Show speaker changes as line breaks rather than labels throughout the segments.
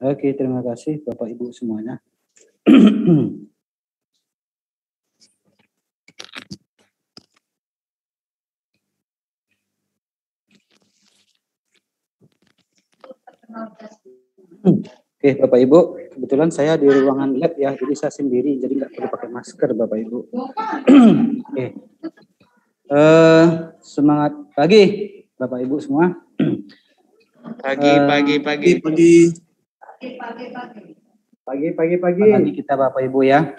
Oke, terima kasih Bapak Ibu semuanya. Oke, Bapak Ibu, kebetulan saya di ruangan lab ya, jadi saya sendiri, jadi nggak perlu pakai masker, Bapak Ibu. Oke, semangat pagi, Bapak Ibu semua.
Pagi.
Pagi kita Bapak Ibu ya.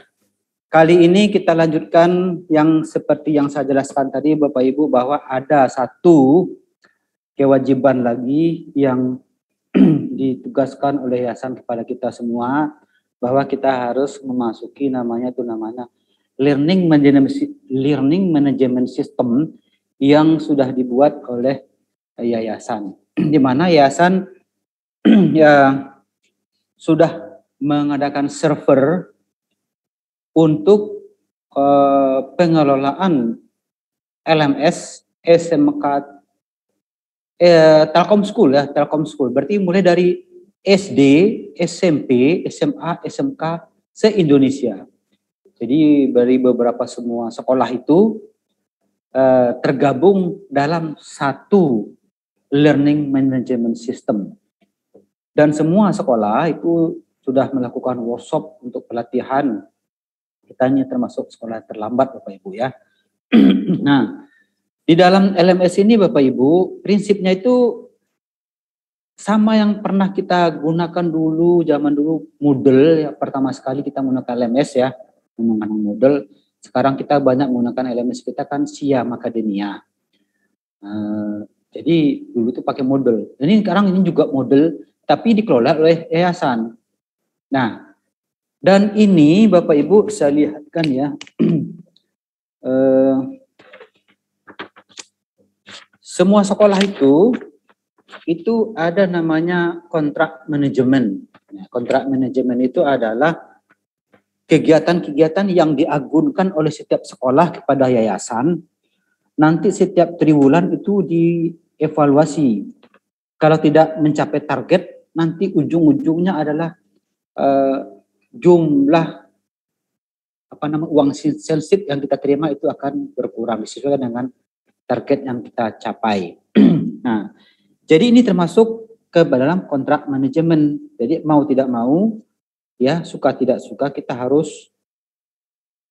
Kali ini kita lanjutkan yang seperti yang saya jelaskan tadi Bapak Ibu, bahwa ada satu kewajiban lagi yang ditugaskan oleh yayasan kepada kita semua, bahwa kita harus memasuki namanya learning management system yang sudah dibuat oleh yayasan, di mana yayasan ya sudah mengadakan server untuk pengelolaan LMS SMK Telkom School ya, Telkom School. Berarti mulai dari SD, SMP, SMA, SMK se-Indonesia. Jadi dari beberapa semua sekolah itu tergabung dalam satu learning management system. Dan semua sekolah itu sudah melakukan workshop untuk pelatihan. Kita ini termasuk sekolah terlambat Bapak Ibu ya. Nah, di dalam LMS ini Bapak Ibu, prinsipnya itu sama yang pernah kita gunakan dulu, zaman dulu Moodle ya, pertama sekali kita menggunakan LMS ya, menggunakan Moodle. Sekarang kita banyak menggunakan LMS kita kan Siam Academia. Jadi dulu itu pakai Moodle. Ini sekarang ini juga Moodle, tapi dikelola oleh yayasan. Nah, dan ini Bapak Ibu bisa lihatkan ya, semua sekolah itu ada namanya kontrak manajemen. Nah, kontrak manajemen itu adalah kegiatan-kegiatan yang diagunkan oleh setiap sekolah kepada yayasan. Nanti setiap triwulan itu dievaluasi. Kalau tidak mencapai target, nanti ujung-ujungnya adalah jumlah uang sensitif yang kita terima itu akan berkurang disesuaikan dengan target yang kita capai. Nah, jadi ini termasuk ke dalam kontrak manajemen. Jadi mau tidak mau, ya suka tidak suka kita harus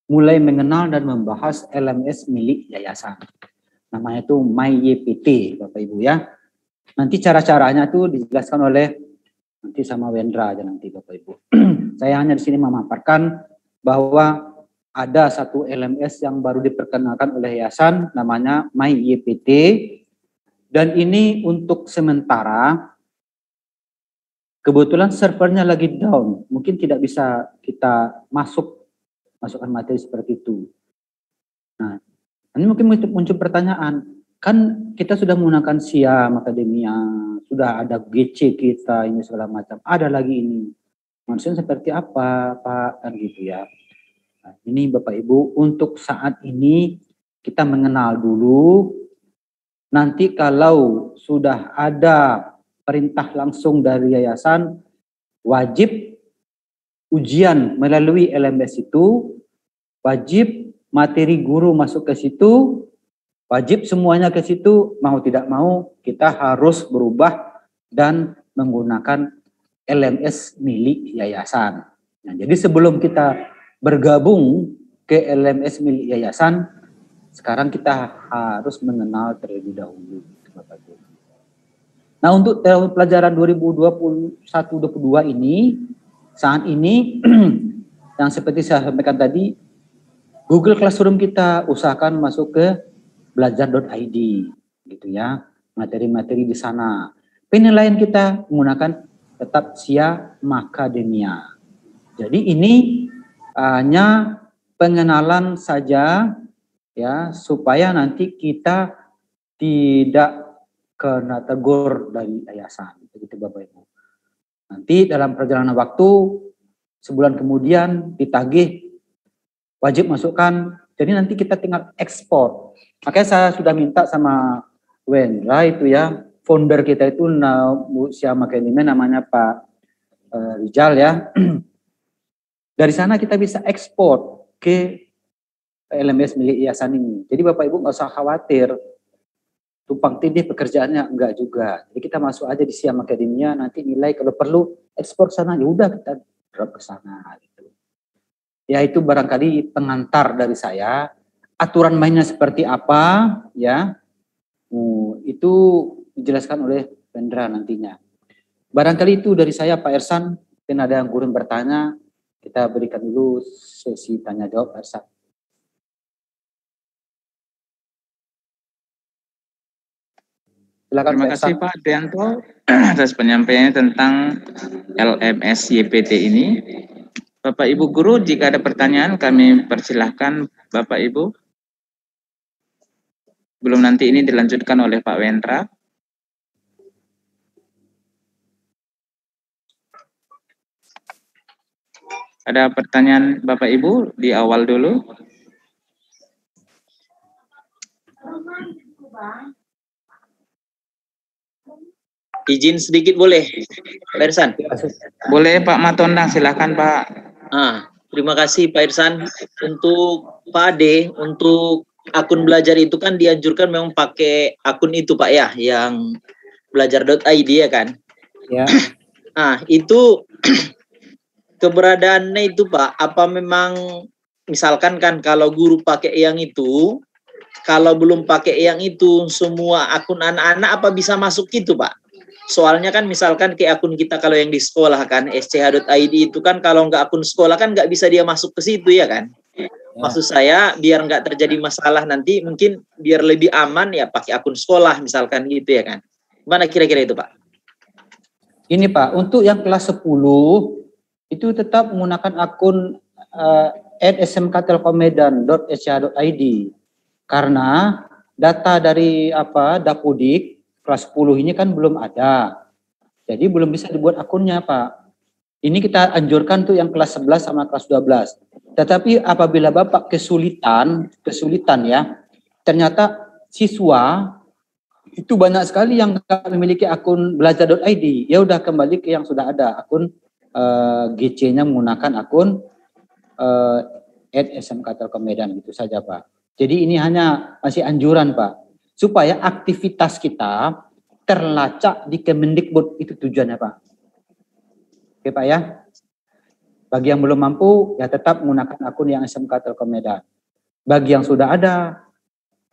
mulai mengenal dan membahas LMS milik yayasan. Namanya itu MyYPT, Bapak Ibu ya. Nanti cara-caranya itu dijelaskan oleh nanti sama Wendra aja nanti Bapak Ibu. Saya hanya di sini memaparkan bahwa ada satu LMS yang baru diperkenalkan oleh yayasan namanya MyYPT, dan ini untuk sementara kebetulan servernya lagi down, mungkin tidak bisa kita masukkan materi seperti itu. Nah, ini mungkin muncul pertanyaan, kan kita sudah menggunakan Siam Academia, sudah ada GC kita ini segala macam, ada lagi ini. Maksudnya seperti apa Pak, kan gitu ya. Nah, ini Bapak Ibu, untuk saat ini kita mengenal dulu. Nanti kalau sudah ada perintah langsung dari yayasan, wajib ujian melalui LMS itu, wajib materi guru masuk ke situ, wajib semuanya ke situ, mau tidak mau kita harus berubah dan menggunakan LMS milik yayasan. Nah, jadi sebelum kita bergabung ke LMS milik yayasan, sekarang kita harus mengenal terlebih dahulu. Nah, untuk tahun pelajaran 2021-22 ini, saat ini yang seperti saya sampaikan tadi, Google Classroom kita usahakan masuk ke belajar.id gitu ya, materi-materi di sana. Penilaian kita menggunakan tetap Siam Academia. Jadi ini hanya pengenalan saja ya, supaya nanti kita tidak kena tegur dari yayasan, begitu Bapak Ibu. Nanti dalam perjalanan waktu sebulan kemudian ditagih, wajib masukkan Jadi nanti kita tinggal ekspor. Makanya saya sudah minta sama Wendra itu ya, founder kita itu siapa namanya Pak Rijal ya. Dari sana kita bisa ekspor ke LMS milik yayasan ini. Jadi Bapak Ibu nggak usah khawatir tumpang tindih pekerjaannya, enggak juga. Jadi kita masuk aja di Siam Akademia, nanti nilai kalau perlu ekspor sana, ya udah kita drop ke sana gitu. Ya itu barangkali pengantar dari saya. Aturan mainnya seperti apa ya. Itu dijelaskan oleh Wendra nantinya. Barangkali itu dari saya Pak Ersan. Mungkin ada yang kurang bertanya, kita berikan dulu sesi tanya jawab Ersan. Silakan,
terima kasih Pak Adrianto atas penyampaiannya tentang LMS YPT ini. Bapak Ibu Guru, jika ada pertanyaan kami persilahkan Bapak Ibu. Belum nanti ini dilanjutkan oleh Pak Wendra. Ada pertanyaan Bapak Ibu di awal dulu?
Izin sedikit boleh, Pak Irsan?
Boleh Pak Matondang, silakan Pak.
Terima kasih Pak Irsan. Untuk Pak Ade, untuk akun belajar itu kan dianjurkan memang pakai akun itu Pak ya, yang belajar.id ya kan?
Ya.
Itu keberadaannya itu Pak, apa memang misalkan kan kalau guru pakai yang itu, kalau belum pakai yang itu, semua akun anak-anak apa bisa masuk gitu Pak? Soalnya kan misalkan ke akun kita kalau yang di sekolah kan, sch.id itu kan kalau nggak akun sekolah kan nggak bisa dia masuk ke situ ya kan? Ya. Maksud saya biar nggak terjadi masalah nanti, mungkin biar lebih aman ya pakai akun sekolah misalkan gitu ya kan? Gimana kira-kira itu Pak?
Ini Pak, untuk yang kelas 10, itu tetap menggunakan akun @smktelkommedan.sch.id karena data dari Dapodik kelas 10 ini kan belum ada. Jadi belum bisa dibuat akunnya Pak. Ini kita anjurkan tuh yang kelas 11 sama kelas 12. Tetapi apabila Bapak kesulitan ya, ternyata siswa itu banyak sekali yang memiliki akun belajar.id, ya udah kembali ke yang sudah ada, akun GC-nya menggunakan akun @smktelkommedan gitu saja Pak. Jadi ini hanya masih anjuran Pak, supaya aktivitas kita terlacak di Kemendikbud, itu tujuannya Pak. Oke Pak ya. Bagi yang belum mampu ya tetap menggunakan akun yang SMK Telkommedan. Bagi yang sudah ada,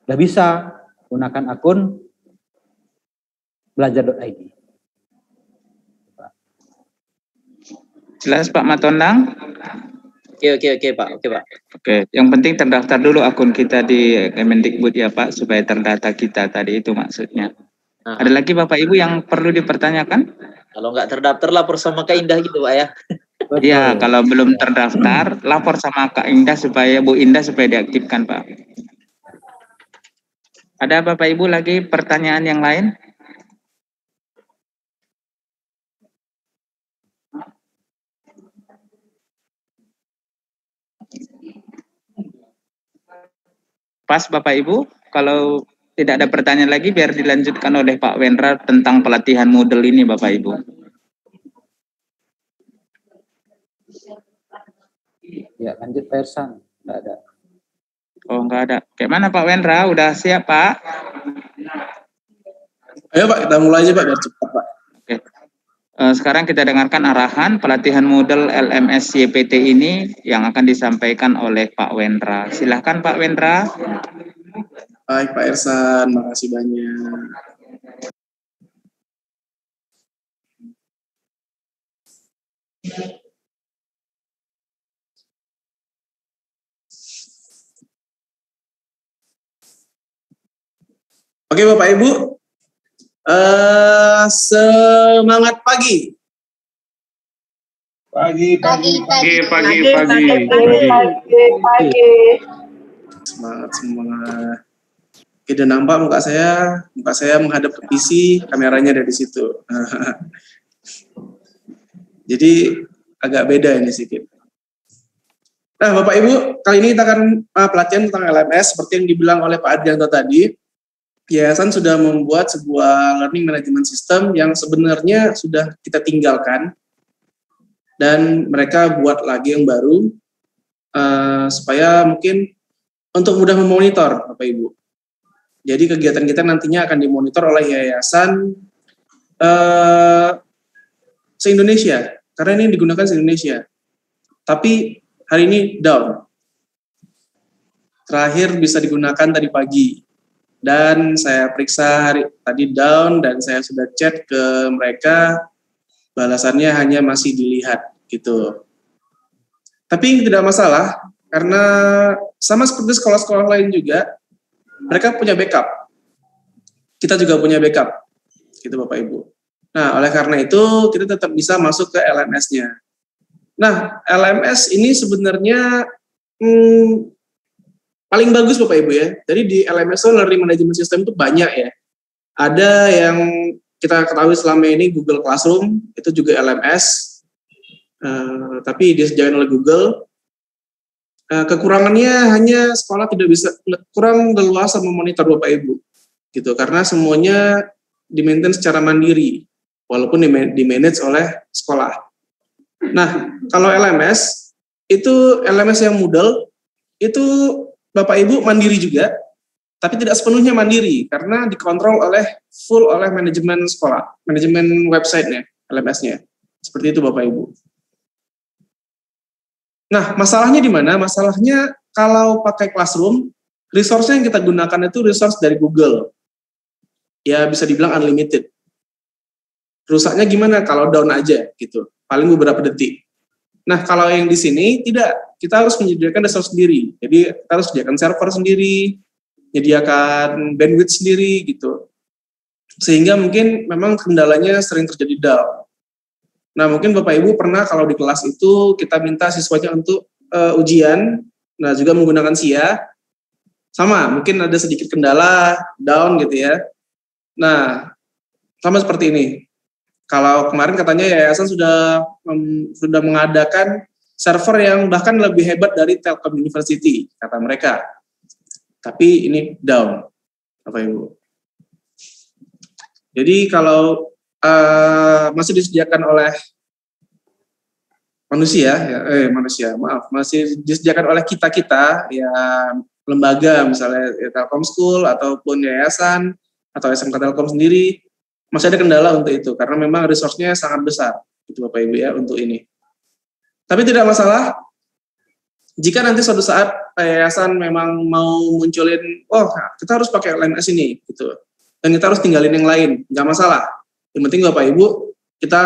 sudah bisa gunakan akun belajar.id.
Jelas Pak Matondang?
Oke Pak.
Oke, yang penting terdaftar dulu akun kita di Kemendikbud ya Pak, supaya terdata kita tadi itu maksudnya. Ada lagi Bapak Ibu yang perlu dipertanyakan?
Kalau nggak terdaftar lapor sama Kak Indah gitu Pak ya.
Ya, kalau belum terdaftar lapor sama Kak Indah supaya Bu Indah supaya diaktifkan Pak. Ada Bapak Ibu lagi pertanyaan yang lain? Pas Bapak Ibu, kalau tidak ada pertanyaan lagi biar dilanjutkan oleh Pak Wendra tentang pelatihan Moodle ini Bapak Ibu.
Ya lanjut Pak Ersan, nggak ada.
Oh nggak ada. Kayak mana Pak Wendra, udah siap Pak?
Ayo Pak, kita mulai aja Pak, biar cepat Pak.
Oke. Sekarang kita dengarkan arahan pelatihan Moodle LMS YPT ini yang akan disampaikan oleh Pak Wendra. Silahkan Pak Wendra.
Baik Pak Ersan, makasih banyak. Oke Bapak Ibu, semangat pagi. Pagi. Semangat. Oke, udah nampak muka saya menghadap ke PC, kameranya ada di situ. Jadi agak beda ini sedikit. Nah, Bapak Ibu, kali ini kita akan pelatihan tentang LMS seperti yang dibilang oleh Pak Adrianto tadi. Yayasan sudah membuat sebuah learning management system yang sebenarnya sudah kita tinggalkan dan mereka buat lagi yang baru supaya mungkin untuk mudah memonitor, Bapak Ibu. Jadi kegiatan kita nantinya akan dimonitor oleh yayasan se-Indonesia, karena ini digunakan se-Indonesia. Tapi hari ini down. Terakhir bisa digunakan tadi pagi. Dan saya periksa tadi down dan saya sudah chat ke mereka, balasannya hanya masih dilihat gitu. Tapi tidak masalah, karena sama seperti sekolah-sekolah lain juga, mereka punya backup. Kita juga punya backup, gitu Bapak Ibu. Nah, oleh karena itu kita tetap bisa masuk ke LMS-nya. Nah, LMS ini sebenarnya paling bagus Bapak Ibu ya. Jadi di LMS itu Learning Management System itu banyak ya. Ada yang kita ketahui selama ini Google Classroom, itu juga LMS. Tapi disediakan oleh Google. Kekurangannya hanya sekolah tidak bisa, kurang leluasa memonitor Bapak Ibu. Gitu, karena semuanya di-maintain secara mandiri, walaupun di-manage oleh sekolah. Nah, kalau LMS, itu LMS yang Moodle, itu Bapak Ibu mandiri juga, tapi tidak sepenuhnya mandiri, karena dikontrol full oleh manajemen sekolah, manajemen website-nya, LMS-nya. Seperti itu Bapak Ibu. Nah, masalahnya di mana? Masalahnya kalau pakai Classroom, resource-nya yang kita gunakan itu resource dari Google. Ya, bisa dibilang unlimited. Rusaknya gimana? Kalau down aja, gitu. Paling beberapa detik. Nah, kalau yang di sini tidak, kita harus menyediakan resource sendiri. Jadi kita harus sediakan server sendiri, menyediakan bandwidth sendiri gitu. Sehingga mungkin memang kendalanya sering terjadi down. Nah, mungkin Bapak Ibu pernah kalau di kelas itu kita minta siswanya untuk ujian, nah juga menggunakan SIA. Sama, mungkin ada sedikit kendala down gitu ya. Nah, sama seperti ini. Kalau kemarin katanya yayasan sudah mengadakan server yang bahkan lebih hebat dari Telkom University, kata mereka. Tapi ini down, Bapak Ibu. Jadi kalau masih disediakan oleh masih disediakan oleh kita ya lembaga misalnya ya, Telkom School ataupun yayasan atau SMK Telkom sendiri, masih ada kendala untuk itu karena memang resource-nya sangat besar itu Bapak Ibu ya untuk ini. Tapi tidak masalah jika nanti suatu saat yayasan memang mau munculin, kita harus pakai LMS ini gitu, dan kita harus tinggalin yang lain, nggak masalah. Yang penting Bapak Ibu kita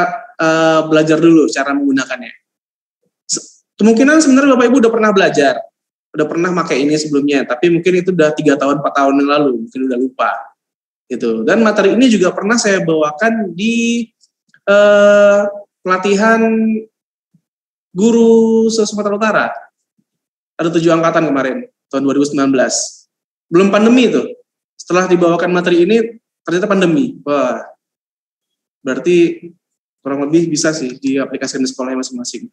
belajar dulu cara menggunakannya. Kemungkinan sebenarnya Bapak Ibu udah pernah belajar, udah pernah pakai ini sebelumnya, tapi mungkin itu udah 3 tahun 4 tahun yang lalu, mungkin udah lupa. Gitu. Dan materi ini juga pernah saya bawakan di pelatihan guru Sumatera Utara. Ada 7 angkatan kemarin, tahun 2019. Belum pandemi itu. Setelah dibawakan materi ini, ternyata pandemi. Wah, berarti kurang lebih bisa sih diaplikasikan di sekolahnya masing-masing.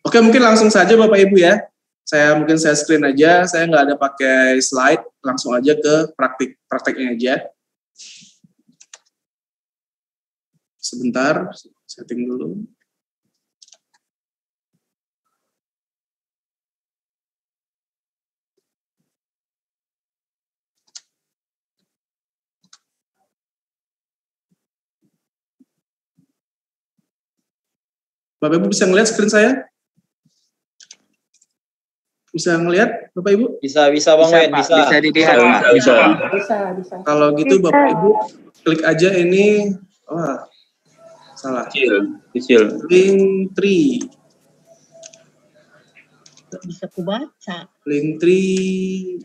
Oke, mungkin langsung saja Bapak Ibu ya. Saya screen aja, saya nggak ada pakai slide, langsung aja ke prakteknya aja. Sebentar, setting dulu. Bapak Ibu bisa ngelihat screen saya? Bisa ngelihat Bapak Ibu?
Bisa Bang Wen, bisa.
Bisa dilihat Pak.
Bisa.
Kalau gitu Bapak Ibu klik aja ini, salah.
Kecil.
Linktree.
Gak bisa kubaca.
Linktree.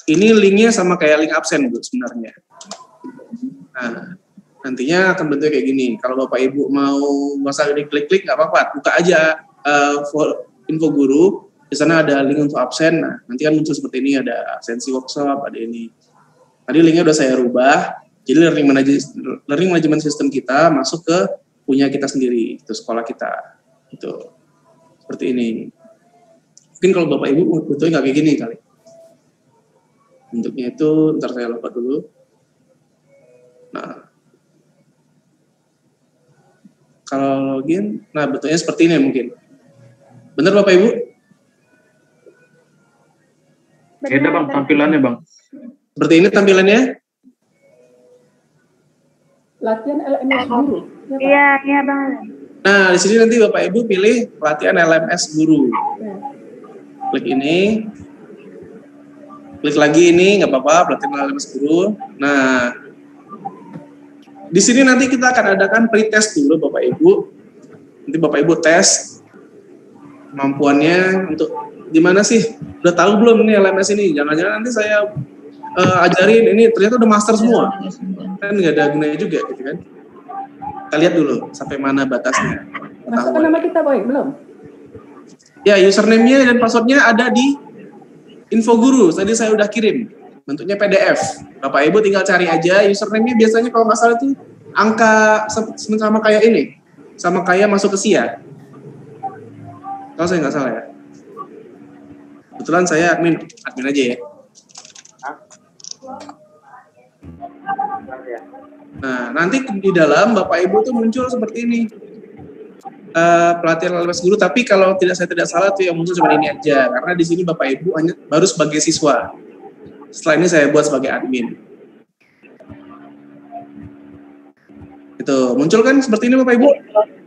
Ini linknya sama kayak link absen Bu sebenarnya. Nah, nantinya akan bentuknya kayak gini. Kalau Bapak Ibu mau masa ini klik-klik nggak apa-apa, buka aja info guru. Di sana ada link untuk absen. Nah, nanti kan muncul seperti ini, ada absensi workshop, ada ini. Tadi linknya udah saya rubah. Jadi learning management system kita masuk ke punya kita sendiri, itu sekolah kita. Itu seperti ini. Mungkin kalau Bapak Ibu bentuknya nggak kayak gini kali. Bentuknya itu, ntar saya lompat dulu. Nah, kalau login, nah bentuknya seperti ini mungkin. Bener Bapak Ibu?
Beda Bang tampilannya Bang.
Seperti ini tampilannya?
Latihan LMS guru.
Iya Bang.
Nah, di sini nanti Bapak Ibu pilih pelatihan LMS guru.
Ya.
Klik ini. Klik lagi ini, nggak apa-apa, pelatihan LMS guru. Nah, di sini nanti kita akan adakan pretest dulu Bapak Ibu. Nanti Bapak Ibu tes kemampuannya untuk gimana sih? Udah tahu belum ini LMS ini? Jangan-jangan nanti saya ajarin ini ternyata udah master semua. Kan nggak ada gunanya juga gitu kan. Kita lihat dulu sampai mana batasnya.
Masukkan nama kita Boy, belum?
Ya, username-nya dan password-nya ada di info guru. Tadi saya udah kirim. Bentuknya PDF. Bapak Ibu tinggal cari aja. Username-nya biasanya kalau nggak salah itu angka sama kayak ini. Sama kayak masuk ke SIA. Kalau saya nggak salah ya. Kebetulan saya admin aja ya. Nah, nanti di dalam Bapak Ibu tuh muncul seperti ini. Pelatihan LMS guru, tapi kalau saya tidak salah tuh yang muncul cuma ini aja. Karena di sini Bapak Ibu hanya baru sebagai siswa. Setelah ini saya buat sebagai admin. Itu muncul kan seperti ini Bapak Ibu.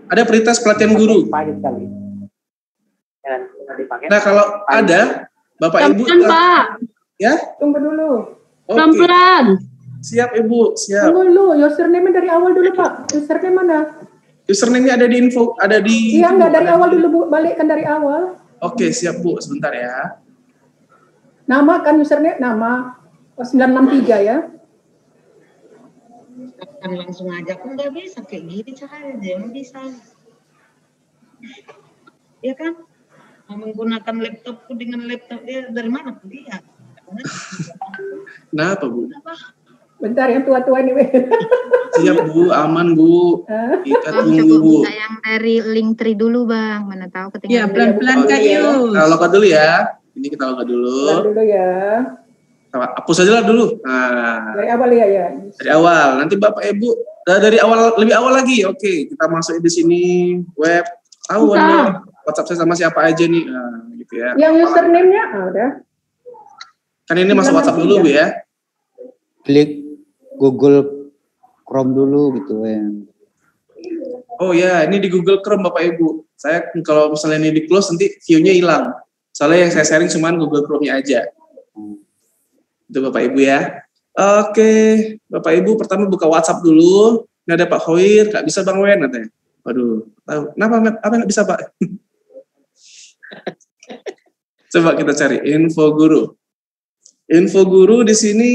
Ada pretest pelatihan guru. Nah, kalau ada Bapak Ibu ya?
Tunggu dulu.
Pelan-pelan.
Siap Ibu, siap.
Tunggu dulu, username dari awal dulu Pak. Username mana?
Username-nya ada di info, ada di...
Iya, enggak dari awal dulu Bu, balikkan dari awal.
Oke, siap Bu, sebentar ya.
Nama kan username, nama 963 ya.
Kan langsung aja pun nggak bisa kayak gini caranya dia nggak bisa. Ya kan? Menggunakan laptopku dengan laptop dia dari mana pun dia.
Kenapa Bu?
Bentar yang tua-tua nih.
Siap Bu, aman Bu. Kita tunggu Bu.
Buka yang dari link tree dulu Bang, mana tahu
Iya,
ketinggalan.
pelan-pelan
Kak Yus.
Kita login dulu ya. Ini kita login dulu.
Bentar dulu ya.
Kita hapus aja lah dulu. Nah,
Dari awal ya ya.
dari awal. Nanti Bapak Ibu dari awal, lebih awal lagi. Oke, kita masukin di sini web. Tahu Anda WhatsApp saya sama siapa aja nih. Nah, gitu ya.
Yang username-nya udah.
Kan ini masuk WhatsApp dulu Bu ya.
Klik Google Chrome dulu gitu ya.
Oh ya, ini di Google Chrome Bapak Ibu. Saya kalau misalnya ini di close nanti view-nya hilang. Soalnya yang saya sharing cuma Google Chrome-nya aja. Itu Bapak Ibu ya. Oke, Bapak Ibu pertama buka WhatsApp dulu. Ini ada Pak Hoir, nggak bisa Bang Wen katanya. Waduh, tahu. Kenapa nggak bisa Pak? Coba kita cari info guru. Info guru di sini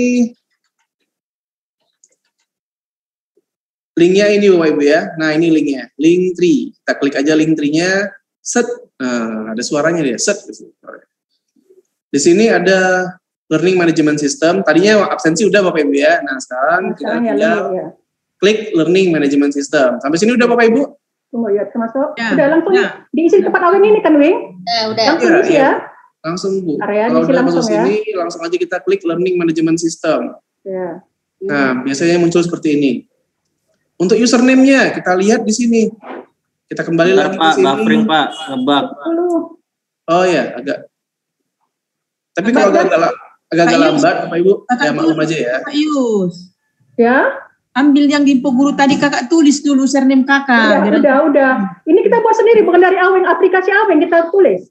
linknya ini Bapak Ibu ya. Nah ini linknya, link tree. Kita klik aja link tree-nya, set. Nah ada suaranya dia, set. Di sini ada learning management system. Tadinya absensi udah Bapak Ibu ya. Nah sekarang kita tinggal klik learning management system. Sampai sini udah Bapak Ibu?
Tunggu ya, termasuk. Udah langsung diisi tempat awal ini kan Wing?
Udah.
Langsung diisi ya.
Langsung Bu.
Area
kalau
diisi
udah
langsung
masuk
ya.
sini, langsung aja kita klik learning management system.
Ya.
Nah biasanya muncul seperti ini. Untuk username-nya kita lihat di sini. Kita kembali lagi ke sini.
Buffering Pak, ngebug.
Oh ya, agak. Tapi kalau agak lambat, Bapak Ibu, ya maklum aja ya.
Kak Yus.
Ya.
Ambil yang di info guru tadi kakak tulis dulu username kakak.
Udah. Ini kita buat sendiri, bukan dari Aweng, aplikasi Aweng kita tulis.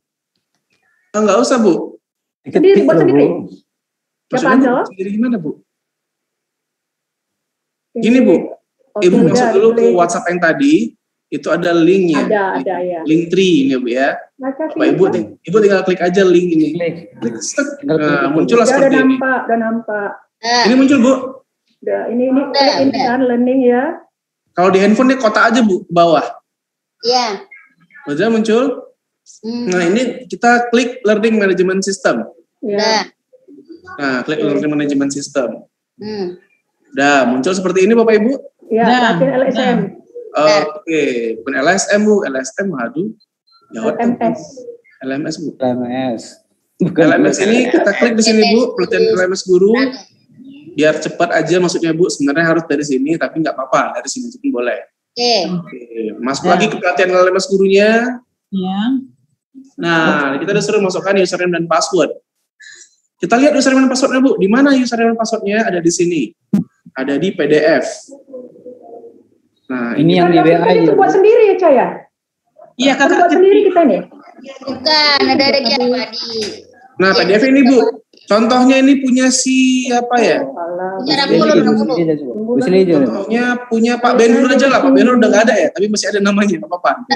Enggak usah Bu.
Sendiri, buat sendiri. Siapa aja?
Sendiri gimana Bu? Gini Bu, Ibu masuk dulu ke WhatsApp yang tadi, itu ada linknya.
Ada ya.
Link tree ini Bu ya. Bapak Ibu tinggal klik aja link ini. Klik set. Nah, muncullah seperti ini.
Udah nampak.
Ini muncul Bu.
Udah, ini kan learning ya.
Kalau di handphone ini kotak aja Bu, ke bawah.
Iya.
Udah muncul. Nah ini kita klik learning management system.
Ya.
Nah klik learning management system. Udah muncul seperti ini Bapak Ibu.
Ya, latihan LSM.
Oke, bukan LSM Bu, LSM aduh.
LMS.
LMS Bu.
LMS.
LMS ini kita klik di sini Bu, pelatihan LMS guru. Biar cepat aja maksudnya Bu, sebenarnya harus dari sini, tapi nggak apa-apa, dari sini pun boleh. Oke. Masuk lagi ke pelatihan LMS gurunya.
Ya.
Nah, kita udah suruh masukkan username dan password. Kita lihat username dan passwordnya Bu. Di mana username dan passwordnya? Ada di sini. Ada di PDF. Nah,
ini yang di WA
itu buat sendiri ya, Caya?
Iya, Kakak.
Buat sendiri kita nih.
Bukan, ada di Abadi.
Nah, PDF ini Bu. Contohnya ini punya si apa ya? Contohnya punya Pak Ben-Hur aja lah. Pak Ben-Hur udah nggak ada ya, tapi masih ada namanya, nggak apa-apa.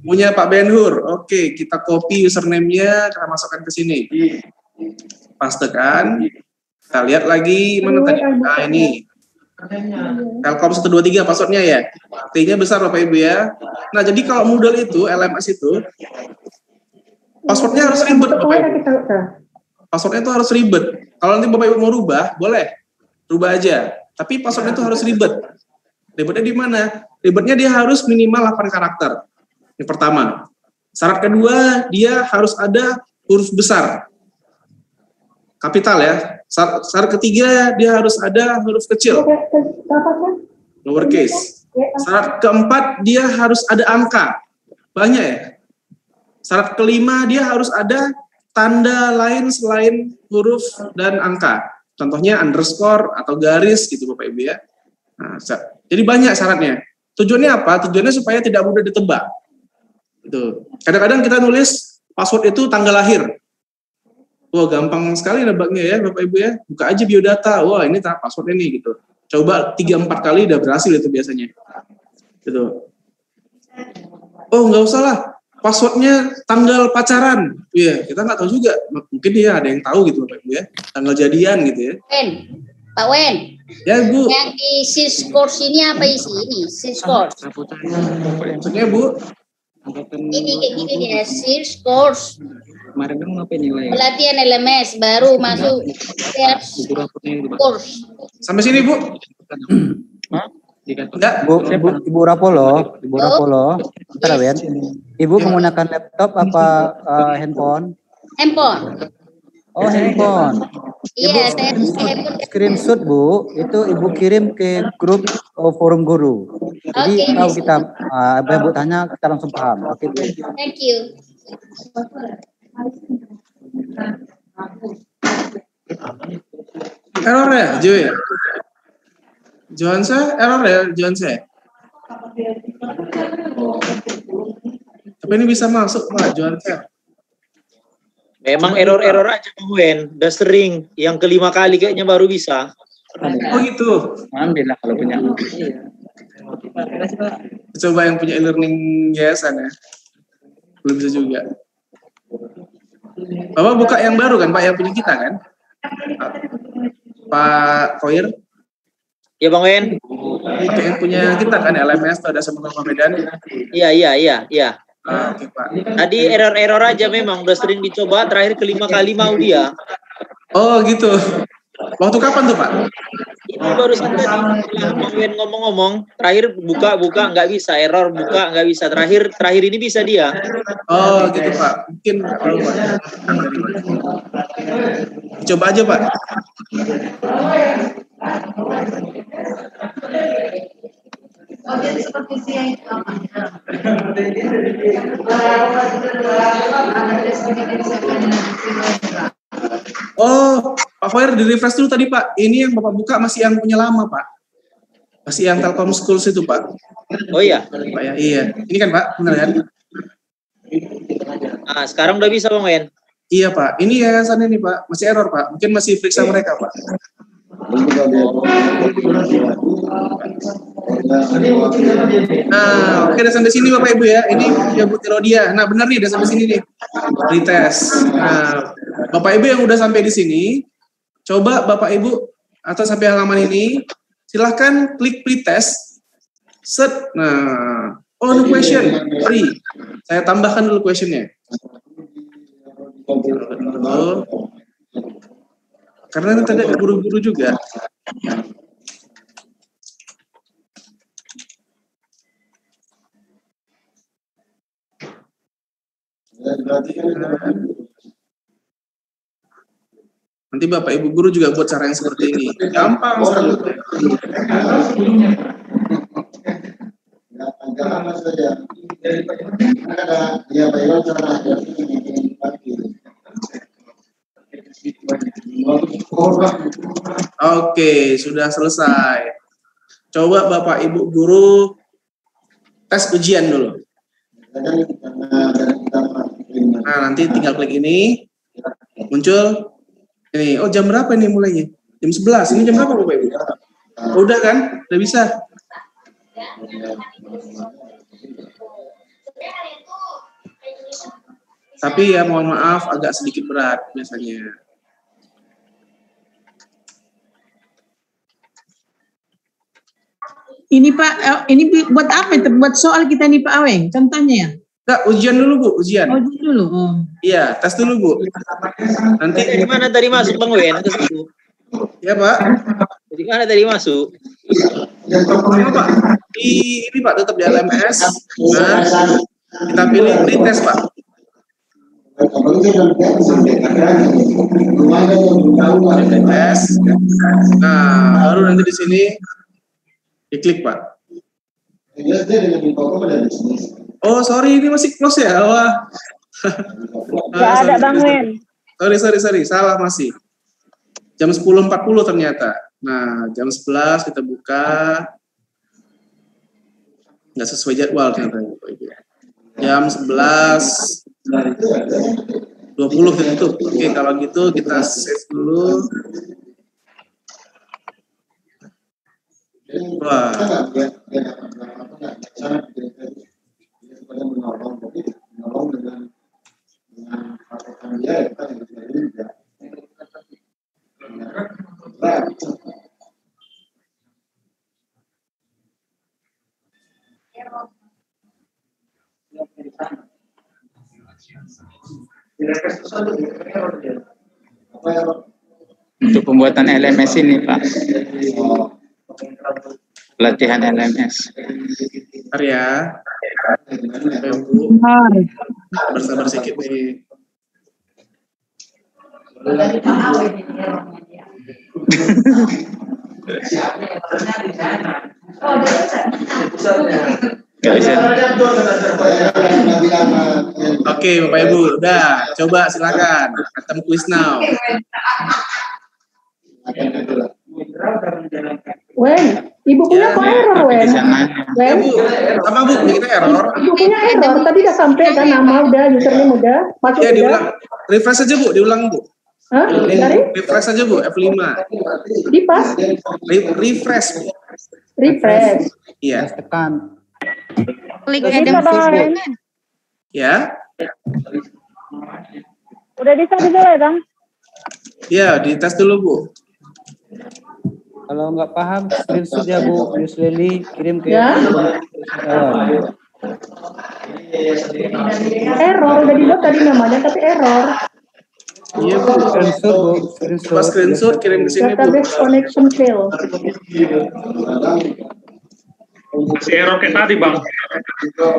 Punya Pak Ben-Hur. Oke, kita copy username-nya, kita masukkan ke sini. Pastekan. Kita lihat lagi mana tadi. Nah, ini. Telkom 123 passwordnya ya. T-nya besar Bapak Ibu ya. Nah, jadi kalau Moodle itu, LMS itu, passwordnya harus ribet Bapak Ibu. Passwordnya itu harus ribet. Kalau nanti Bapak Ibu mau rubah, boleh. Rubah aja. Tapi passwordnya itu harus ribet. Ribetnya di mana? Ribetnya dia harus minimal 8 karakter. Yang pertama. Syarat kedua, dia harus ada huruf besar. Kapital ya. Syarat ketiga, dia harus ada huruf kecil. Lowercase. Syarat keempat, dia harus ada angka. Banyak ya. Syarat kelima, dia harus ada tanda lain selain huruf dan angka. Contohnya underscore atau garis gitu Bapak Ibu ya. Nah, jadi banyak syaratnya. Tujuannya apa? Tujuannya supaya tidak mudah ditebak. Gitu. Kadang-kadang kita nulis password itu tanggal lahir. Wah, gampang sekali nebaknya ya Bapak Ibu ya. Buka aja biodata. Wah, ini passwordnya nih gitu. Coba 3-4 kali udah berhasil itu biasanya. Gitu. Oh, nggak usah lah. Passwordnya tanggal pacaran, iya kita nggak tahu juga, mungkin dia ada yang tahu gitu Bapak Ibu ya, tanggal jadian gitu ya.
Pak Wen.
Ya Bu.
Yang di SIS course ini apa isi ini? SIS course.
Maksudnya Bu?
Ini kayak gini dia, SIS course.
Kemarin kan ngapain nilai?
Pelatihan LMS baru masuk course.
Sampai sini Bu?
Enggak.
Ibu Rapolo, bentar Ben. Ibu menggunakan laptop apa handphone?
Handphone.
Oh, handphone.
Iya, saya handphone.
Screenshot Bu, itu Ibu kirim ke grup forum guru. Jadi kalau kita apa yang Bu tanya kita langsung paham. Oke Bu.
Thank you.
Error ya, Jo ya? Johansa, error ya, Johansa? Tapi ini bisa masuk Pak, Johansa.
Memang error-error aja Bang Wen, udah sering. Yang kelima kali kayaknya baru bisa.
Oh gitu.
Ambil lah kalau punya.
Coba yang punya e-learning yayasan ya. Belum bisa juga. Bapak buka yang baru kan Pak, yang punya kita kan? Pak Koir?
Ya Bang Wen.
Pakai yang punya kita kan, LMS atau ada sama Medan?
Iya.
Oke Pak.
Tadi error-error aja memang, udah sering dicoba, terakhir kelima kali mau dia.
Oh gitu. Waktu kapan tuh Pak?
Itu barusan tadi setelah Bang Wen ngomong-ngomong, terakhir buka nggak bisa, error buka nggak bisa, terakhir ini bisa dia.
Oh gitu Pak. Mungkin nggak tahu Pak. Coba aja Pak. Oh, Pak Foyer di refresh dulu tadi Pak. Ini yang Bapak buka masih yang punya lama Pak. Masih yang Telkom Schools itu Pak.
Oh iya.
Pak ya, iya. Ini kan Pak, benar kan?
Nah, sekarang udah bisa Bang Wen.
Iya Pak. Ini yayasan ini Pak. Masih error Pak. Mungkin masih periksa mereka Pak. Nah, oke, udah sampai sini Bapak Ibu ya. Ini ya Bu Terodia. Nah, benar nih udah sampai sini nih. Retest. Nah, Bapak Ibu yang udah sampai di sini, coba Bapak Ibu atau sampai halaman ini, silahkan klik pretest. Set. Nah, oh, no question. Free. Saya tambahkan dulu questionnya. Karena nanti ada guru-guru juga. Nanti Bapak Ibu guru juga buat cara yang seperti ini. Gampang sekali. Oke, sudah selesai. Coba Bapak Ibu guru tes ujian dulu. Nah, nanti tinggal klik ini. Muncul. Ini, oh jam berapa nih mulainya? Jam 11. Ini jam berapa Bapak Ibu? Oh, udah kan? Udah bisa. Tapi ya mohon maaf agak sedikit berat biasanya.
Ini Pak, ini buat apa itu? Buat soal kita nih Pak Aweng, contohnya ya?
Enggak, ujian dulu Bu, ujian.
Oh, ujian dulu. Oh.
Iya, tes dulu Bu. Nanti
Dari mana tadi masuk Bang Wen ke situ?
ya Pak.
Dari mana tadi masuk?
Sama Pak. Ini Pak tetap di LMS. Nah, kita pilih pretest Pak. Pretest. Nah, baru nanti di sini diklik Pak. Oh sorry, ini masih close ya? Wah.
Nggak ada Bang Wen.
Sorry, salah masih. Jam 10.40 ternyata. Nah, jam 11 kita buka. Nggak sesuai jadwal ternyata. Jam 11.20 kita tutup. Oke, kalau gitu kita save dulu. Wah.
Untuk pembuatan LMS ini Pak, pelatihan LMS.
Bentar ya. Bersabar sedikit nih.
Gak bisa.
Oke, Bapak Ibu, udah. Coba silakan. Attempt quiz now.
Wen, Ibu punya kok error Wen?
Bisa nanya.
Ya,
Wen,
Bu, sama Bu, kita error.
Ibu punya error. Tadi udah sampai kan nama udah, username udah, masuk
Ya,
udah.
diulang. Refresh aja Bu, diulang Bu.
Hah? Dari?
Refresh aja Bu, F5.
Di pas?
Refresh Bu.
Refresh.
Iya.
Tekan.
Klik
Udah
ada
bisa, Bang.
Facebook.
Ya.
Udah bisa juga ya Bang?
Ya, dites dulu Bu.
Kalau nggak paham, screenshot ya Bu, Yusleli kirim ke
Ya.
saya.
Error, udah dibuat tadi namanya tapi error.
Iya Bu.
Screenshot Bu,
Coba screenshot kirim ke sini Bu.
Database connection fail.
Si error kayak tadi Bang.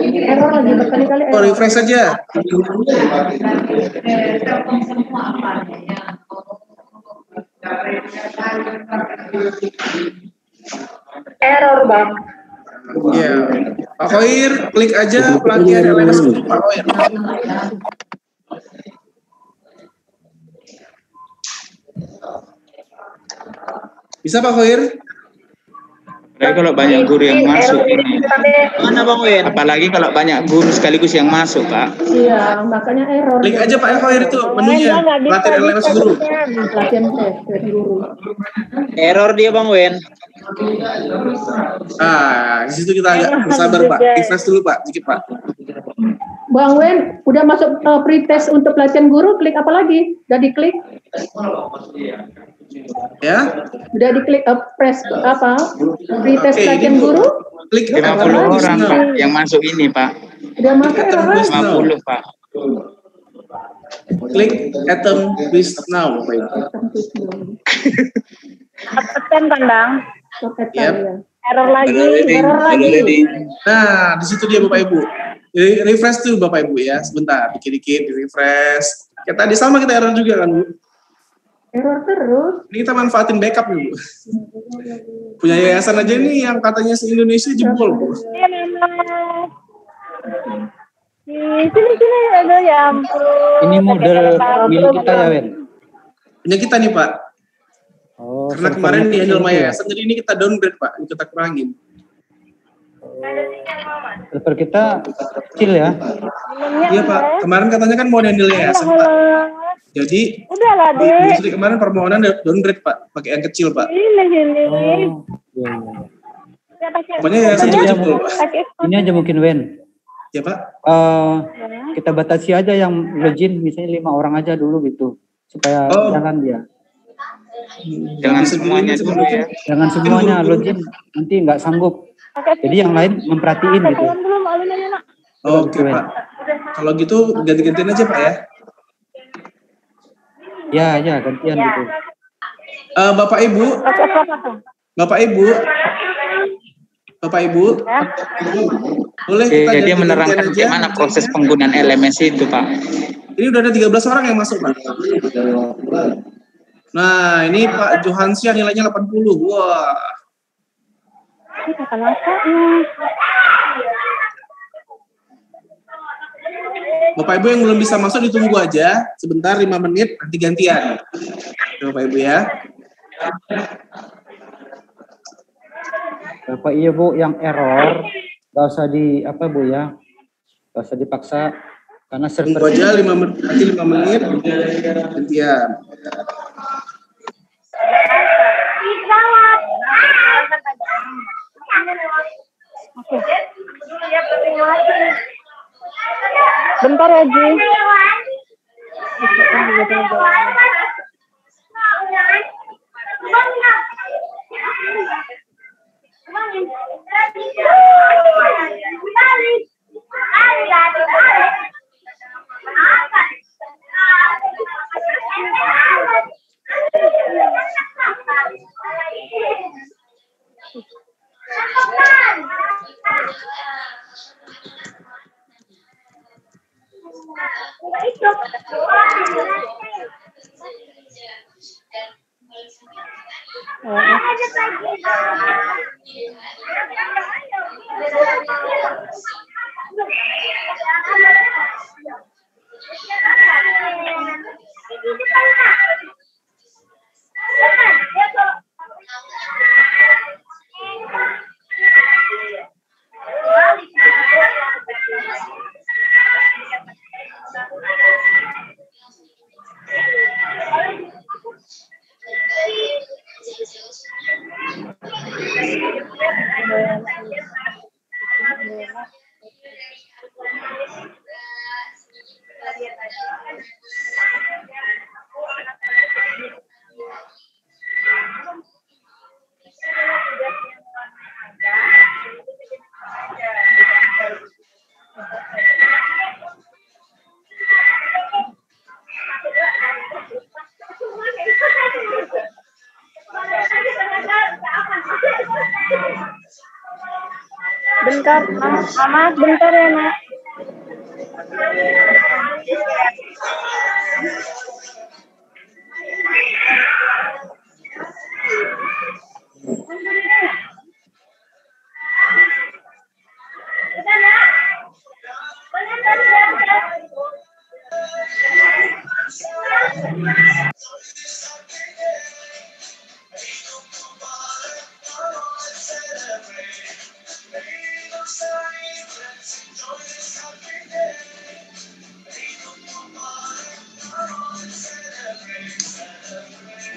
Error lagi berkali-kali
Oh,
error.
refresh aja.
Error Bang.
Iya. Pak Khoir, klik aja pelatihan LMS dulu Pak Khoir. Bisa Pak Khoir?
Apalagi kalau banyak guru yang masuk ini.
Mana Bang Wen?
Apalagi kalau banyak guru sekaligus yang masuk Pak.
Iya, makanya error.
Klik aja Pak Khoir itu menunya. Pelatihan LMS guru.
Pelatihan tes guru.
Error dia Bang Wen.
Ah, di situ kita agak bersabar Pak. Refresh dulu Pak, sedikit Pak.
Bang Wen, udah masuk pretest untuk pelatihan guru, klik apa lagi? Udah diklik?
Ya.
Udah diklik press apa? Pretest
Oke,
pelatihan
ini Bu.
guru?
Klik
50 orang
now.
Pak yang masuk ini Pak.
Udah masuk error kan?
50 Pak.
Klik Atom Quiz Now Bapak Ibu.
Absen kan Bang?
Yep.
Error lagi,
Ready.
error lagi.
Ready.
Nah, di situ dia Bapak Ibu. Refresh tuh Bapak Ibu ya, sebentar, dikit-dikit di refresh. Kayak tadi sama kita error juga kan Bu?
Error terus.
Ini kita manfaatin backup nih Bu. Punya yayasan aja nih yang katanya se-Indonesia jebol Bu.
Iya memang. Sini ada ya ampun.
Ini model milik kita ya, Wen?
Punya kita nih Pak.
Oh,
Karena kemarin di handle my yayasan, jadi ini kita downgrade Pak, ini kita kurangin.
Server kita kecil ya?
Iya Pak, kemarin katanya kan mau handle yayasan Pak. Jadi,
udahlah deh.
Jadi kemarin permohonan downgrade Pak, pakai yang kecil Pak.
Ini.
Oh, iya.
Pokoknya yayasan
Ini
jebol Pak.
Ini aja mungkin Wen.
Ya Pak.
Kita batasi aja yang login misalnya 5 orang aja dulu gitu supaya jangan dia.
Jangan semuanya dulu ya.
Jangan semuanya login, nanti nggak sanggup. Jadi yang lain memperhatiin gitu.
Oke Pak. Kalau gitu ganti-gantian aja Pak ya.
Ya gantian gitu.
Bapak Ibu, boleh kita
jadi menerangkan
aja.
bagaimana proses penggunaan LMS itu Pak.
Ini udah ada 13 orang yang masuk Pak. Nah ini Pak Johansia nilainya 80. Wah. Bapak Ibu yang belum bisa masuk ditunggu aja sebentar 5 menit nanti gantian. Bapak Ibu ya.
Bapak Ibu yang error nggak usah di apa Bu ya, nggak usah dipaksa karena
tunggu aja 5 menit, nanti 5 menit gantian.
Bentar ya Ji. Bentar, Mama, bentar ya, Nak.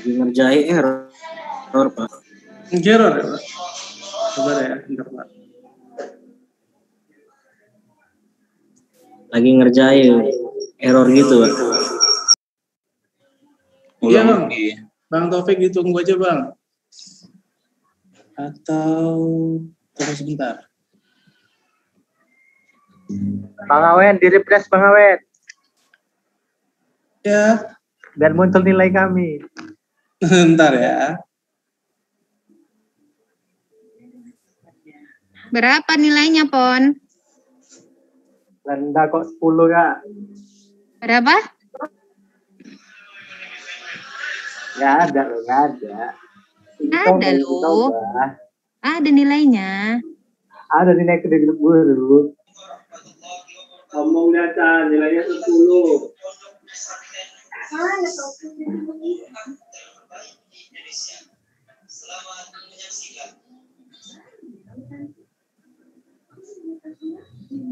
Ngerjain error Pak.
Error ya Pak. Sabar ya, bentar Pak.
Lagi ngerjain error gitu Pak.
Iya Bang. Bang Taufik ditunggu aja Bang. Atau tunggu sebentar.
Bang Awen, di-refresh Bang Awen.
Ya.
Biar muncul nilai kami.
Bentar ya.
Berapa nilainya, Pon?
Rendah kok 10 Kak.
Berapa?
Nggak ada loh, nggak ada.
Ada loh. Ada nilainya.
Ada nilai di grup guru. Ngomong data nilainya 10.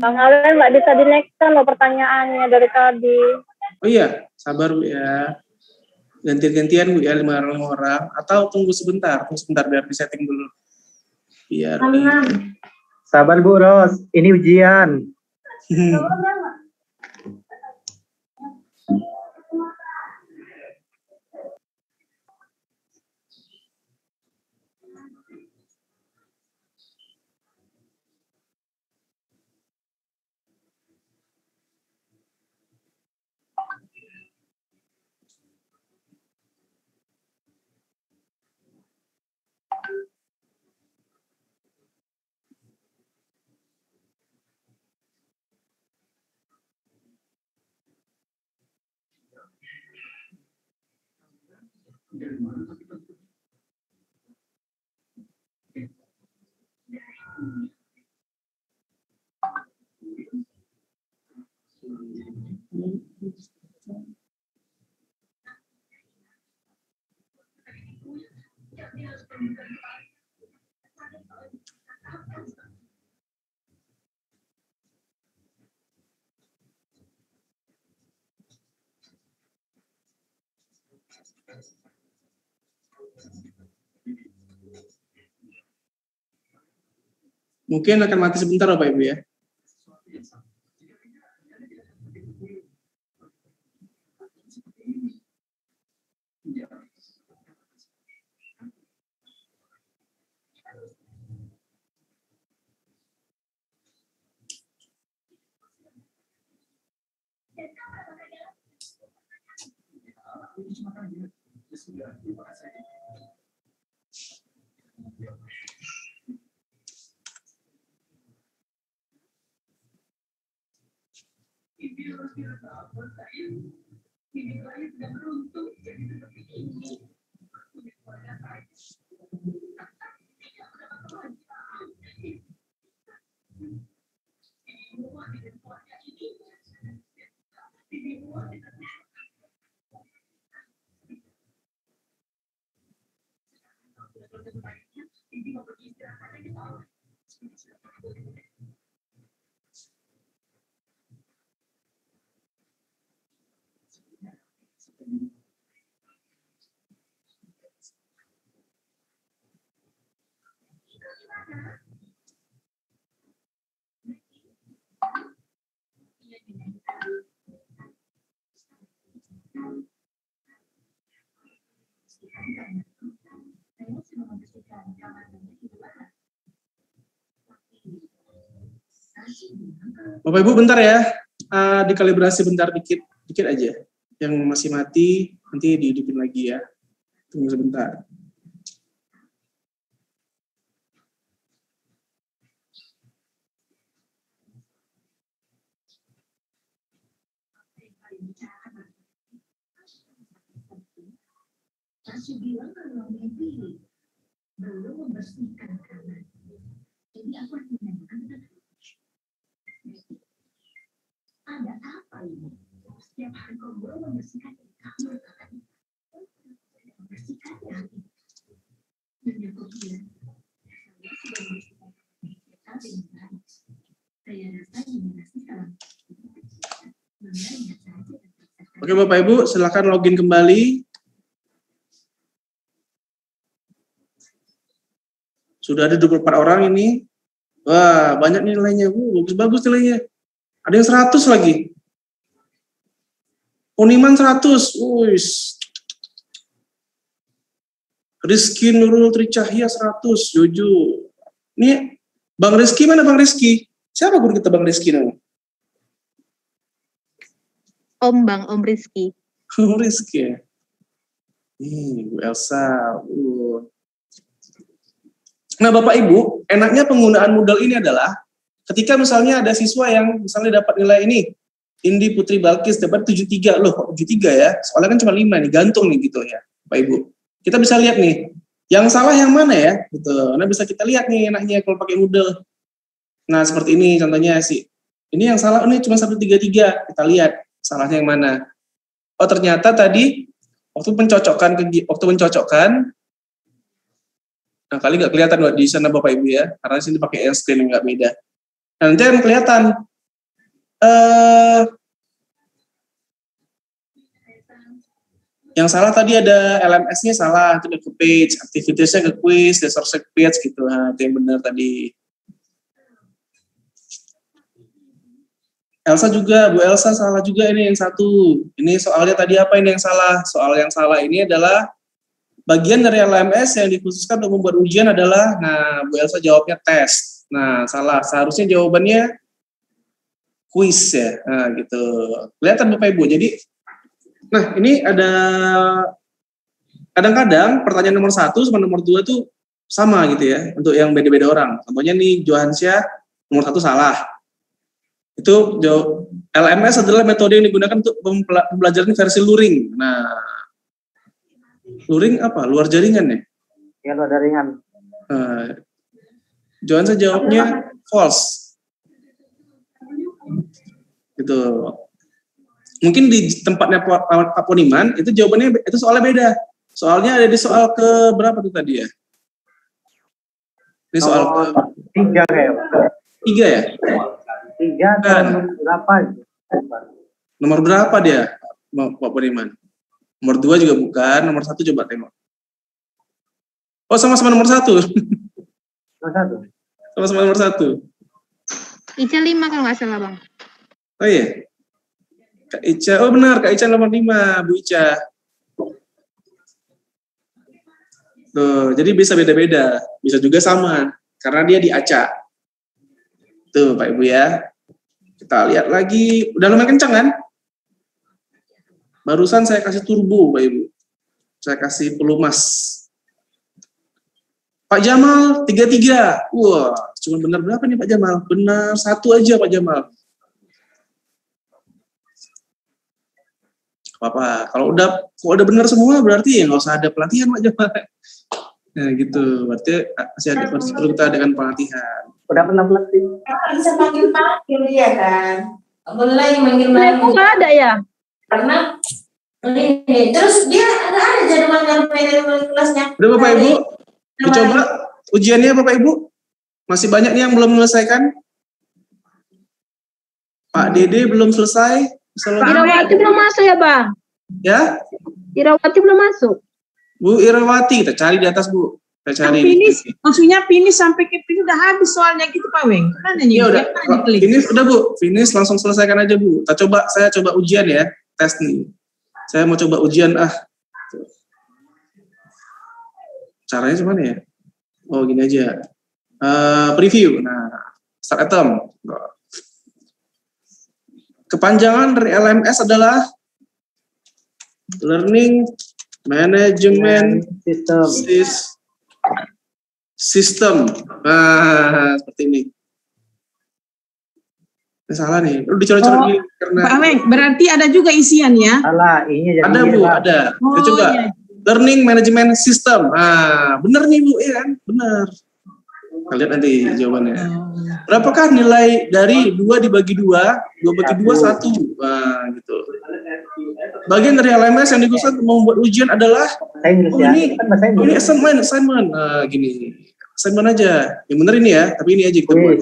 Bang Awen nggak bisa di-next-kan loh pertanyaannya dari tadi.
Oh iya, sabar Bu ya. Ganti-gantian Bu ya, 5 orang. Atau tunggu sebentar biar di-setting dulu. Biar
Sabar Bu Ros, ini ujian.
Mungkin akan mati sebentar Bapak Ibu ya. Bapak Ibu bentar ya, dikalibrasi bentar dikit aja. Yang masih mati nanti dihidupin lagi ya. Tunggu sebentar.
Bilang kalau Medi belum membersihkan kamar. Jadi aku akan menanyakan ada apa ini? Setiap hari kau belum membersihkan kamar kakak. Membersihkan ya. Dan aku bilang, saya sudah membersihkan kita dengan baik. Saya rasa ini masih salah.
Oke Bapak Ibu, silakan login kembali. Sudah ada 24 orang ini. Wah, banyak nilainya. Bagus-bagus nilainya. Ada yang 100 lagi. Uniman 100. Wuis. Rizky Nurul Tricahya 100. Jojo. Ini Bang Rizky mana Bang Rizky? Siapa guru kita Bang Rizky namanya?
Om Rizky.
Om Rizky ya. Bu Elsa. Nah Bapak Ibu, enaknya penggunaan Moodle ini adalah ketika misalnya ada siswa yang misalnya dapat nilai ini, Indi Putri Balkis dapat 73, loh kok 73 ya? Soalnya kan cuma 5 nih, gantung nih gitu ya, Pak Ibu. Kita bisa lihat nih, yang salah yang mana ya? Gitu. Nah bisa kita lihat nih enaknya kalau pakai Moodle. Nah seperti ini contohnya sih. Ini yang salah, ini cuma 133, kita lihat salahnya yang mana. Oh ternyata tadi waktu mencocokkan, nah kali nggak kelihatan di sana Bapak Ibu ya, karena di sini pakai screen nggak beda. Nah, nanti yang kelihatan yang salah tadi ada LMS-nya salah, itu ke page, aktivitasnya ke quiz, resource ke page gitu. Nah, itu yang benar tadi. Elsa juga, Bu Elsa salah juga ini yang satu. Ini soalnya tadi apa ini yang salah? Soal yang salah ini adalah bagian dari LMS yang dikhususkan untuk membuat ujian adalah, nah Bu Elsa jawabnya tes. Nah salah, seharusnya jawabannya quiz ya. Nah gitu. Kelihatan Bapak Ibu. Jadi, nah ini ada kadang-kadang pertanyaan nomor 1 sama nomor 2 tuh sama gitu ya, untuk yang beda-beda orang. Contohnya nih Johansyah nomor 1 salah. Itu LMS adalah metode yang digunakan untuk pembelajaran versi luring. Nah, luring apa? Luar jaringan ya?
Ya, luar jaringan.
Johansyah jawabnya false. Gitu. Mungkin di tempatnya Pak Poniman itu jawabannya itu soalnya beda. Soalnya ada di soal ke berapa tuh tadi ya? Ini soal ke
3 kayak.
3 ya?
3 atau nomor berapa?
Nomor berapa dia, Pak Poniman? Nomor 2 juga bukan, nomor 1 coba tengok. Oh, sama-sama nomor 1.
Nomor 1.
Sama-sama nomor 1.
Ica 5 kalau nggak salah, Bang.
Oh iya. Kak Ica, oh benar, Kak Ica nomor 5, Bu Ica. Tuh, jadi bisa beda-beda, bisa juga sama, karena dia diacak. Tuh, Pak Ibu ya. Kita lihat lagi, udah lumayan kencang kan? Barusan saya kasih turbo, Pak Ibu. Saya kasih pelumas. Pak Jamal, 33. Wah, cuma benar berapa nih Pak Jamal? Benar 1 aja Pak Jamal. Apa-apa, kalau udah benar semua berarti ya nggak usah ada pelatihan Pak Jamal. Nah gitu, berarti masih perlu kita dengan pelatihan.
Udah pernah pelatih?
Bisa panggil ya kan? Boleh manggil-manggil.
Kok nggak ada ya?
Karena ini terus dia ada jadwalnya kelasnya.
Udah Bapak Ibu, dicoba ujiannya Bapak Ibu. Masih banyak nih yang belum menyelesaikan. Pak Dede belum selesai.
Irawati belum masuk ya Bang?
Ya?
Irawati belum masuk.
Bu Irawati, kita cari di atas Bu. Kita cari.
Finish, maksudnya finish sampai ke finish udah habis soalnya gitu Pak Weng. Mana nih?
Iya udah. Finish udah Bu, finish langsung selesaikan aja Bu. Saya coba ujian ya, tes nih. Saya mau coba ujian Caranya gimana ya? Oh gini aja. Preview. Nah, start atom. Kepanjangan dari LMS adalah Learning Management System. Nah, seperti ini. Ini salah nih. Udah dicoret-coret nih karena
Pak Weng, berarti ada juga isian ya?
Salah, ini jadi
ada Bu, ada. Saya coba.
Iya.
Learning Management System. Nah, benar nih Bu, ya kan? Benar. Kita lihat nanti jawabannya. Berapakah nilai dari 2 dibagi 2? 2 bagi 2, 1. Nah, gitu. Bagian dari LMS yang digunakan untuk membuat ujian adalah ini assignment. Nah, gini. Assignment aja. Yang benar ini ya, tapi ini aja kita buat.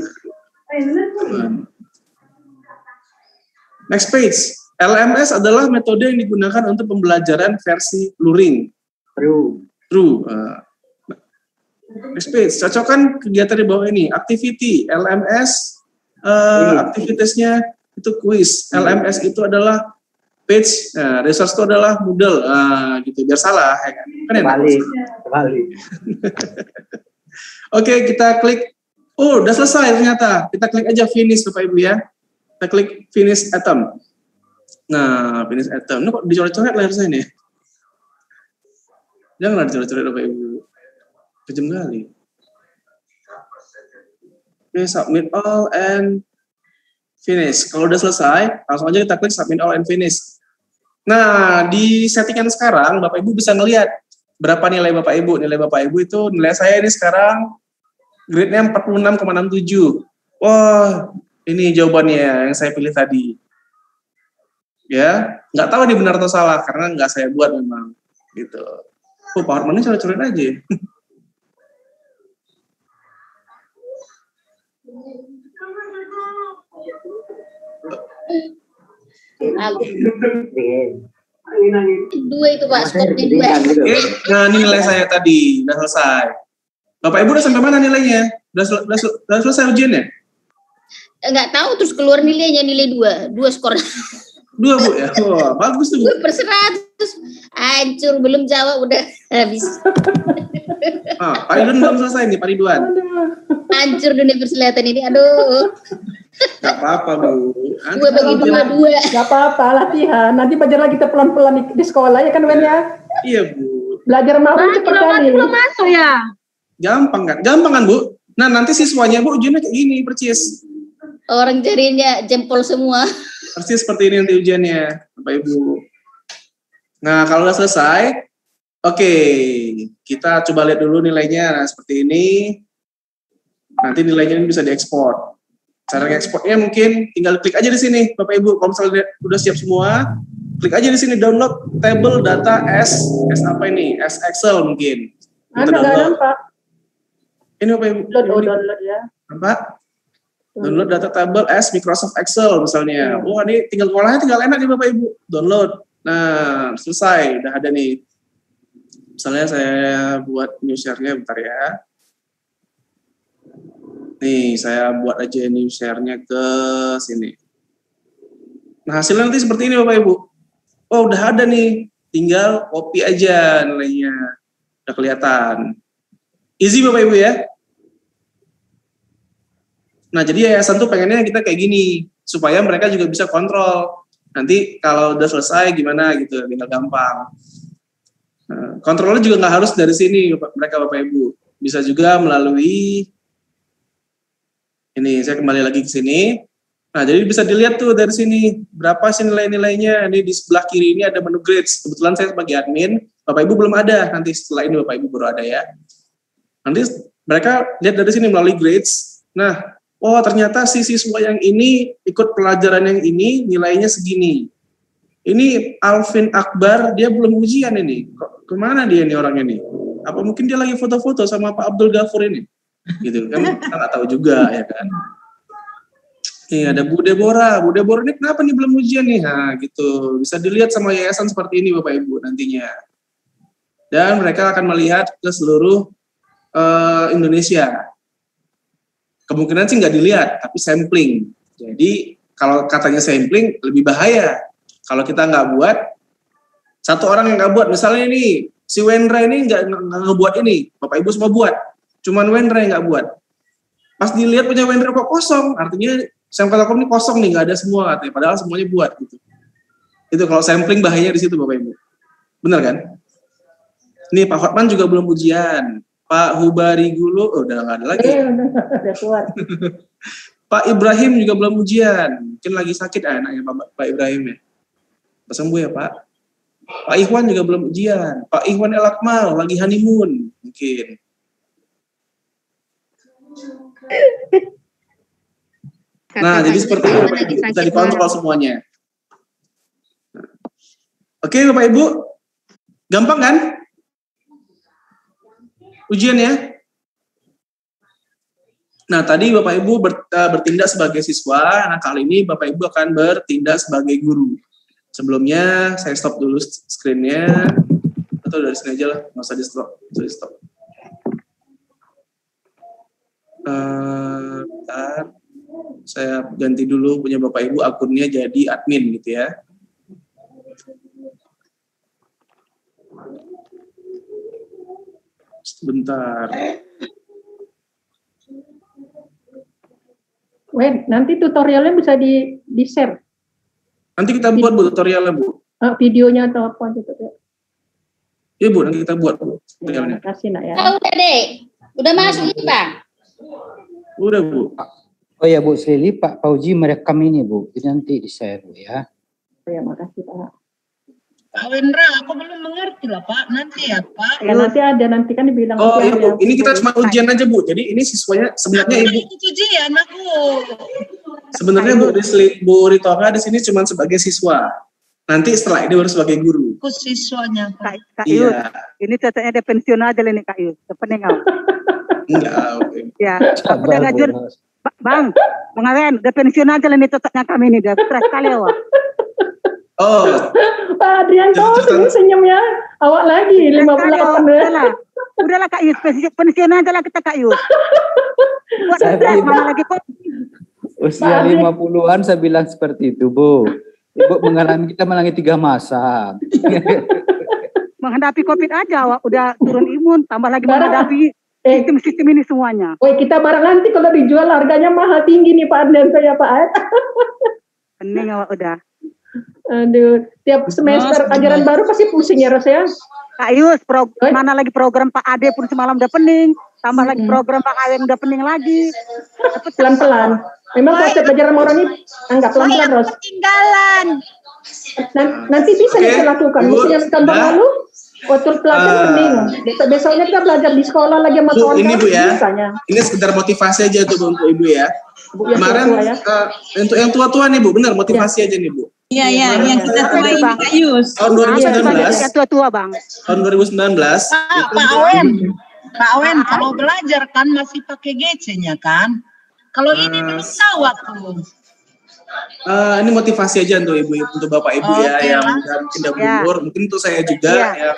Next page. LMS adalah metode yang digunakan untuk pembelajaran versi luring. True. Next page. Cocokkan kegiatan di bawah ini. Activity. LMS aktivitasnya itu quiz. LMS itu adalah page. Nah, resource itu adalah Moodle. Gitu. Biar salah. Ya kan?
Kembali.
Oke, kita klik. Oh, udah selesai ternyata. Kita klik aja finish Bapak Ibu ya. Kita klik finish atom. Nah, finish atom. Ini kok dicoret-coret layar saya nih? Janganlah dicoret-coret Bapak Ibu. Kejam kali. Oke, submit all and finish. Kalau udah selesai, langsung aja kita klik submit all and finish. Nah, di settingan sekarang, Bapak Ibu bisa ngelihat berapa nilai Bapak Ibu. Nilai Bapak Ibu itu, nilai saya ini sekarang grade-nya 46,67. Wah, ini jawabannya yang saya pilih tadi. Ya, nggak tahu ini benar atau salah, karena nggak saya buat memang. Gitu. PowerPoint-nya coret-coret aja.
Dua itu Pak, skornya 2.
Oke, nah ini nilai saya tadi, udah selesai. Bapak Ibu udah sampai mana nilainya? Udah selesai ujiannya?
Enggak tahu, terus keluar nilainya, nilai 2 skor.
2 Bu ya? Wah, bagus tuh Bu.
2/100. Hancur, belum jawab udah habis.
Pak Ridwan belum selesai nih, Pak Ridwan.
Hancur dunia persilatan ini, aduh.
Gak apa-apa Bu.
2 bagi 2.
Gak apa-apa, latihan. Nanti belajar lagi kita pelan-pelan di sekolah ya kan Ben ya?
Iya Bu.
Belajar mau cepat kali.
Belum masuk ya?
Gampang kan Bu? Nah nanti siswanya Bu ujiannya kayak gini percis.
Orang jarinya jempol semua.
Persis seperti ini nanti ujiannya, Bapak Ibu. Nah kalau udah selesai, oke, kita coba lihat dulu nilainya. Nah seperti ini. Nanti nilainya ini bisa diekspor. Cara ngekspornya mungkin tinggal klik aja di sini, Bapak Ibu. Kalau misalnya udah siap semua, klik aja di sini download table data S apa ini? S Excel mungkin.
Ada nggak nampak?
Ini Bapak Ibu.
Download ya.
Nampak? Download data table S Microsoft Excel misalnya. Wah ini tinggal ngolahnya tinggal enak nih Bapak Ibu. Download. Nah selesai, udah ada nih. Misalnya saya buat new share-nya bentar ya. Nih, saya buat aja new share-nya ke sini. Nah, hasilnya nanti seperti ini Bapak Ibu. Oh, udah ada nih. Tinggal copy aja nilainya. Udah kelihatan. Easy Bapak Ibu ya. Nah, jadi yayasan tuh pengennya kita kayak gini. Supaya mereka juga bisa kontrol. Nanti kalau udah selesai gimana gitu. Tinggal gampang. Nah, kontrolnya juga nggak harus dari sini mereka Bapak Ibu. Bisa juga melalui ini, saya kembali lagi ke sini. Nah, jadi bisa dilihat tuh dari sini, berapa sih nilai-nilainya. Ini di sebelah kiri ini ada menu grades. Kebetulan saya sebagai admin, Bapak Ibu belum ada. Nanti setelah ini Bapak Ibu baru ada ya. Nanti mereka lihat dari sini melalui grades. Nah, oh ternyata si siswa yang ini ikut pelajaran yang ini nilainya segini. Ini Alvin Akbar, dia belum ujian ini. Kemana dia nih orangnya nih? Apa mungkin dia lagi foto-foto sama Pak Abdul Ghafur ini? Gitu kan kita nggak tahu juga ya kan. Nih ada Bu Deborah ini kenapa nih belum ujian nih? Nah gitu bisa dilihat sama yayasan seperti ini Bapak Ibu nantinya. Dan mereka akan melihat ke seluruh Indonesia. Kemungkinan sih nggak dilihat tapi sampling. Jadi kalau katanya sampling lebih bahaya. Kalau kita nggak buat, satu orang yang nggak buat, misalnya ini si Wendra ini nggak ngebuat ini, Bapak Ibu semua buat. Cuman Wendra yang nggak buat. Pas dilihat punya Wendra kok kosong, artinya sampel Telkom ini kosong nih, nggak ada semua katanya. Padahal semuanya buat gitu. Itu kalau sampling bahayanya di situ Bapak Ibu. Benar kan? Nih Pak Hotman juga belum ujian. Pak Hubari Gulu udah nggak ada lagi.
Udah keluar.
Pak Ibrahim juga belum ujian. Mungkin lagi sakit anaknya Pak Ibrahim ya. Sembuh ya Pak. Pak Ikhwan juga belum ujian. Pak Ikhwan El Akmal lagi honeymoon mungkin. Nah, jadi seperti itu bisa dikontrol semuanya. Oke, Bapak Ibu. Gampang kan? Ujiannya? Nah, tadi Bapak Ibu bertindak sebagai siswa. Nah, kali ini Bapak Ibu akan bertindak sebagai guru. Sebelumnya, saya stop dulu screen-nya. Atau dari sini aja lah, nggak usah di-stop. Bentar. Saya ganti dulu punya Bapak Ibu akunnya jadi admin gitu ya. Sebentar.
Nanti tutorialnya bisa di-share.
Nanti kita buat Bu tutorialnya Bu.
Videonya atau apa gitu ya.
Iya Bu, nanti kita buat Bu tutorialnya.
Terima kasih Nak ya.
Udah deh. Udah masuk ini Bang.
Udah, Bu.
Oh ya Bu Sri, Pak Fauzi merekam ini Bu, jadi nanti di-share Bu ya.
Ya, makasih Pak.
Pak Wendra, aku belum mengerti lah Pak, nanti ya Pak.
Ya nanti kan dibilang.
Oh iya Bu, ini kita cuma ujian aja Bu, jadi ini siswanya sebenarnya Ibu.
Ujian aku.
Sebenarnya Bu Ritonga di sini cuma sebagai siswa. Nanti setelah ini baru sebagai guru.
Aku siswanya Pak.
Kak Yus, ini cocoknya ada pensiun aja nih Kak Yus, depannya nggak?
Enggak, oke.
Ya, aku udah ngajur. Bang, pengawen, udah pensiun aja nih cocoknya kami ini, udah stres sekali awak.
Oh.
Pak Adrianto, senyumnya awak lagi 58
Udahlah Kak Yus, pensiun aja lah kita Kak Yus. Buat stres, mana lagi kok.
Usia 50-an saya bilang seperti itu Bu. Ibu kita mengalami 3 masa.
Menghadapi COVID aja, awak udah turun imun, tambah lagi menghadapi sistem ini semuanya.
Woi, kita barang nanti kalau dijual harganya mahal tinggi nih Pak Adrianto ya Pak.
Pening awak udah.
Aduh, tiap semester ajaran baru pasti pusing ya Ros ya.
Kak Yus, mana lagi program Pak Ade pun semalam udah pening, tambah lagi program Pak Awen udah pening lagi.
Pelan-pelan. Memang konsep belajar sama orang ini anggap pelan-pelan Ros.
Ketinggalan.
Nanti bisa kita lakukan. Misalnya tahun lalu waktu pelatihan pening. Besoknya kita belajar di sekolah lagi sama kawan-kawan.
Ini Bu ya. Ini sekedar motivasi aja tuh untuk Ibu ya. Kemarin untuk yang tua-tua nih Bu, benar motivasi aja nih Bu.
Iya, yang kita tua ini Kak Yus.
Tahun 2019.
Tua-tua Bang.
Tahun 2019.
Pak Awen, kalau belajar kan masih pakai GC-nya kan? Kalau ini belum tahu aku.
Ini motivasi aja untuk Ibu, untuk Bapak Ibu ya yang udah berumur, mungkin untuk saya juga ya.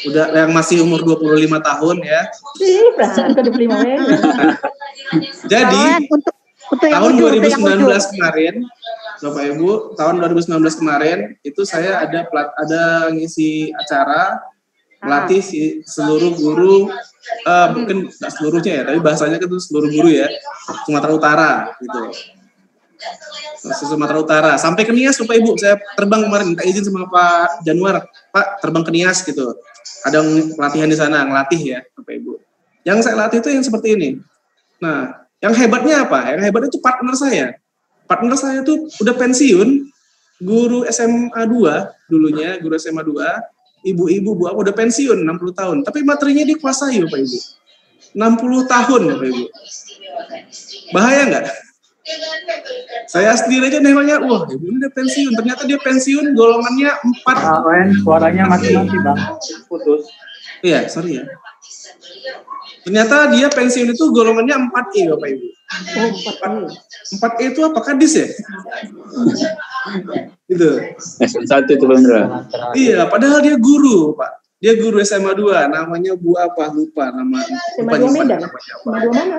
Udah yang masih umur 25 tahun ya.
Perasaan ke 25 ya.
Jadi tahun 2019 kemarin, Bapak Ibu, tahun 2019 kemarin itu saya ada ngisi acara melatih seluruh guru, mungkin nggak seluruhnya ya, tapi bahasanya itu seluruh guru ya, Sumatera Utara gitu. Sumatera Utara sampai ke Nias Bapak Ibu, saya terbang kemarin minta izin sama Pak Januar, Pak terbang ke Nias gitu. Ada pelatihan di sana, ngelatih ya Bapak Ibu. Yang saya latih itu yang seperti ini. Nah, yang hebatnya apa? Yang hebat itu partner saya. Partner saya tuh udah pensiun, guru SMA 2 dulunya, guru SMA 2, ibu-ibu Bu apa udah pensiun 60 tahun, tapi materinya dikuasai Bapak Ibu. 60 tahun Bapak Ibu. Bahaya nggak? Saya sendiri aja nengoknya, wah ibu ini udah pensiun, ternyata dia pensiun golongannya 4.
Suaranya mati-mati Bang, putus.
Iya, sorry ya. Ternyata dia pensiun itu golongannya 4E Bapak Ibu. 4E itu apa? Kadis ya? Gitu.
S1 itu bener.
Iya, padahal dia guru Pak. Dia guru SMA 2, namanya Bu apa? Lupa nama.
SMA 2 Medan? SMA 2 mana?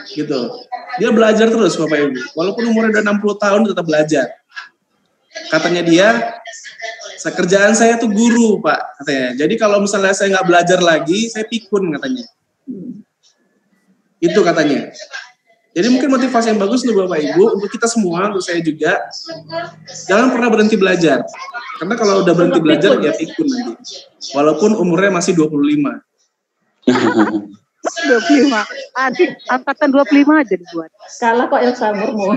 Gitu. Dia belajar terus Bapak Ibu. Walaupun umurnya udah 60 tahun tetap belajar. Katanya dia, kerjaan saya tuh guru Pak, katanya. Jadi kalau misalnya saya nggak belajar lagi, saya pikun katanya. Itu katanya. Jadi mungkin motivasi yang bagus untuk Bapak Ibu, untuk kita semua, untuk saya juga, jangan pernah berhenti belajar. Karena kalau udah berhenti belajar, ya pikun nanti. Walaupun umurnya masih 25.
25. Angkatan 25 aja dibuat.
Kalah kok Elsa umurmu.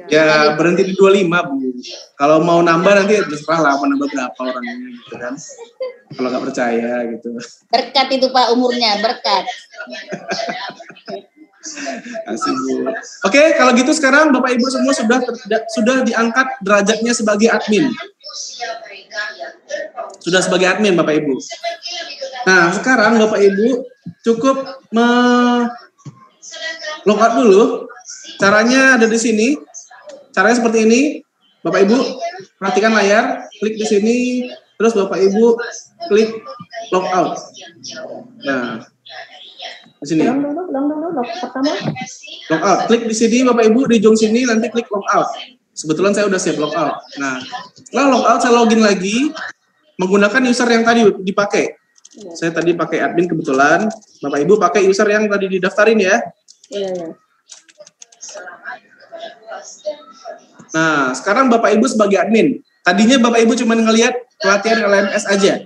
Ya berhenti di 25 Bu. Kalau mau nambah nanti terserah lah mau nambah berapa orangnya gitu kan. Kalau nggak percaya gitu.
Berkat itu Pak umurnya, berkat.
Asik Bu. Oke, kalau gitu sekarang Bapak Ibu semua sudah diangkat derajatnya sebagai admin. Sudah sebagai admin Bapak Ibu. Nah, sekarang Bapak Ibu cukup logout dulu. Caranya ada di sini. Caranya seperti ini. Bapak Ibu perhatikan layar, klik di sini, terus Bapak Ibu klik logout. Nah, di sini. Logout. Klik di sini Bapak Ibu di ujung sini nanti klik logout. Sebetulnya saya udah siap logout. Nah, setelah logout saya login lagi menggunakan user yang tadi dipakai. Saya tadi pakai admin kebetulan. Bapak Ibu pakai user yang tadi didaftarin ya.
Iya.
Nah, sekarang Bapak Ibu sebagai admin. Tadinya Bapak Ibu cuma ngelihat pelatihan LMS aja.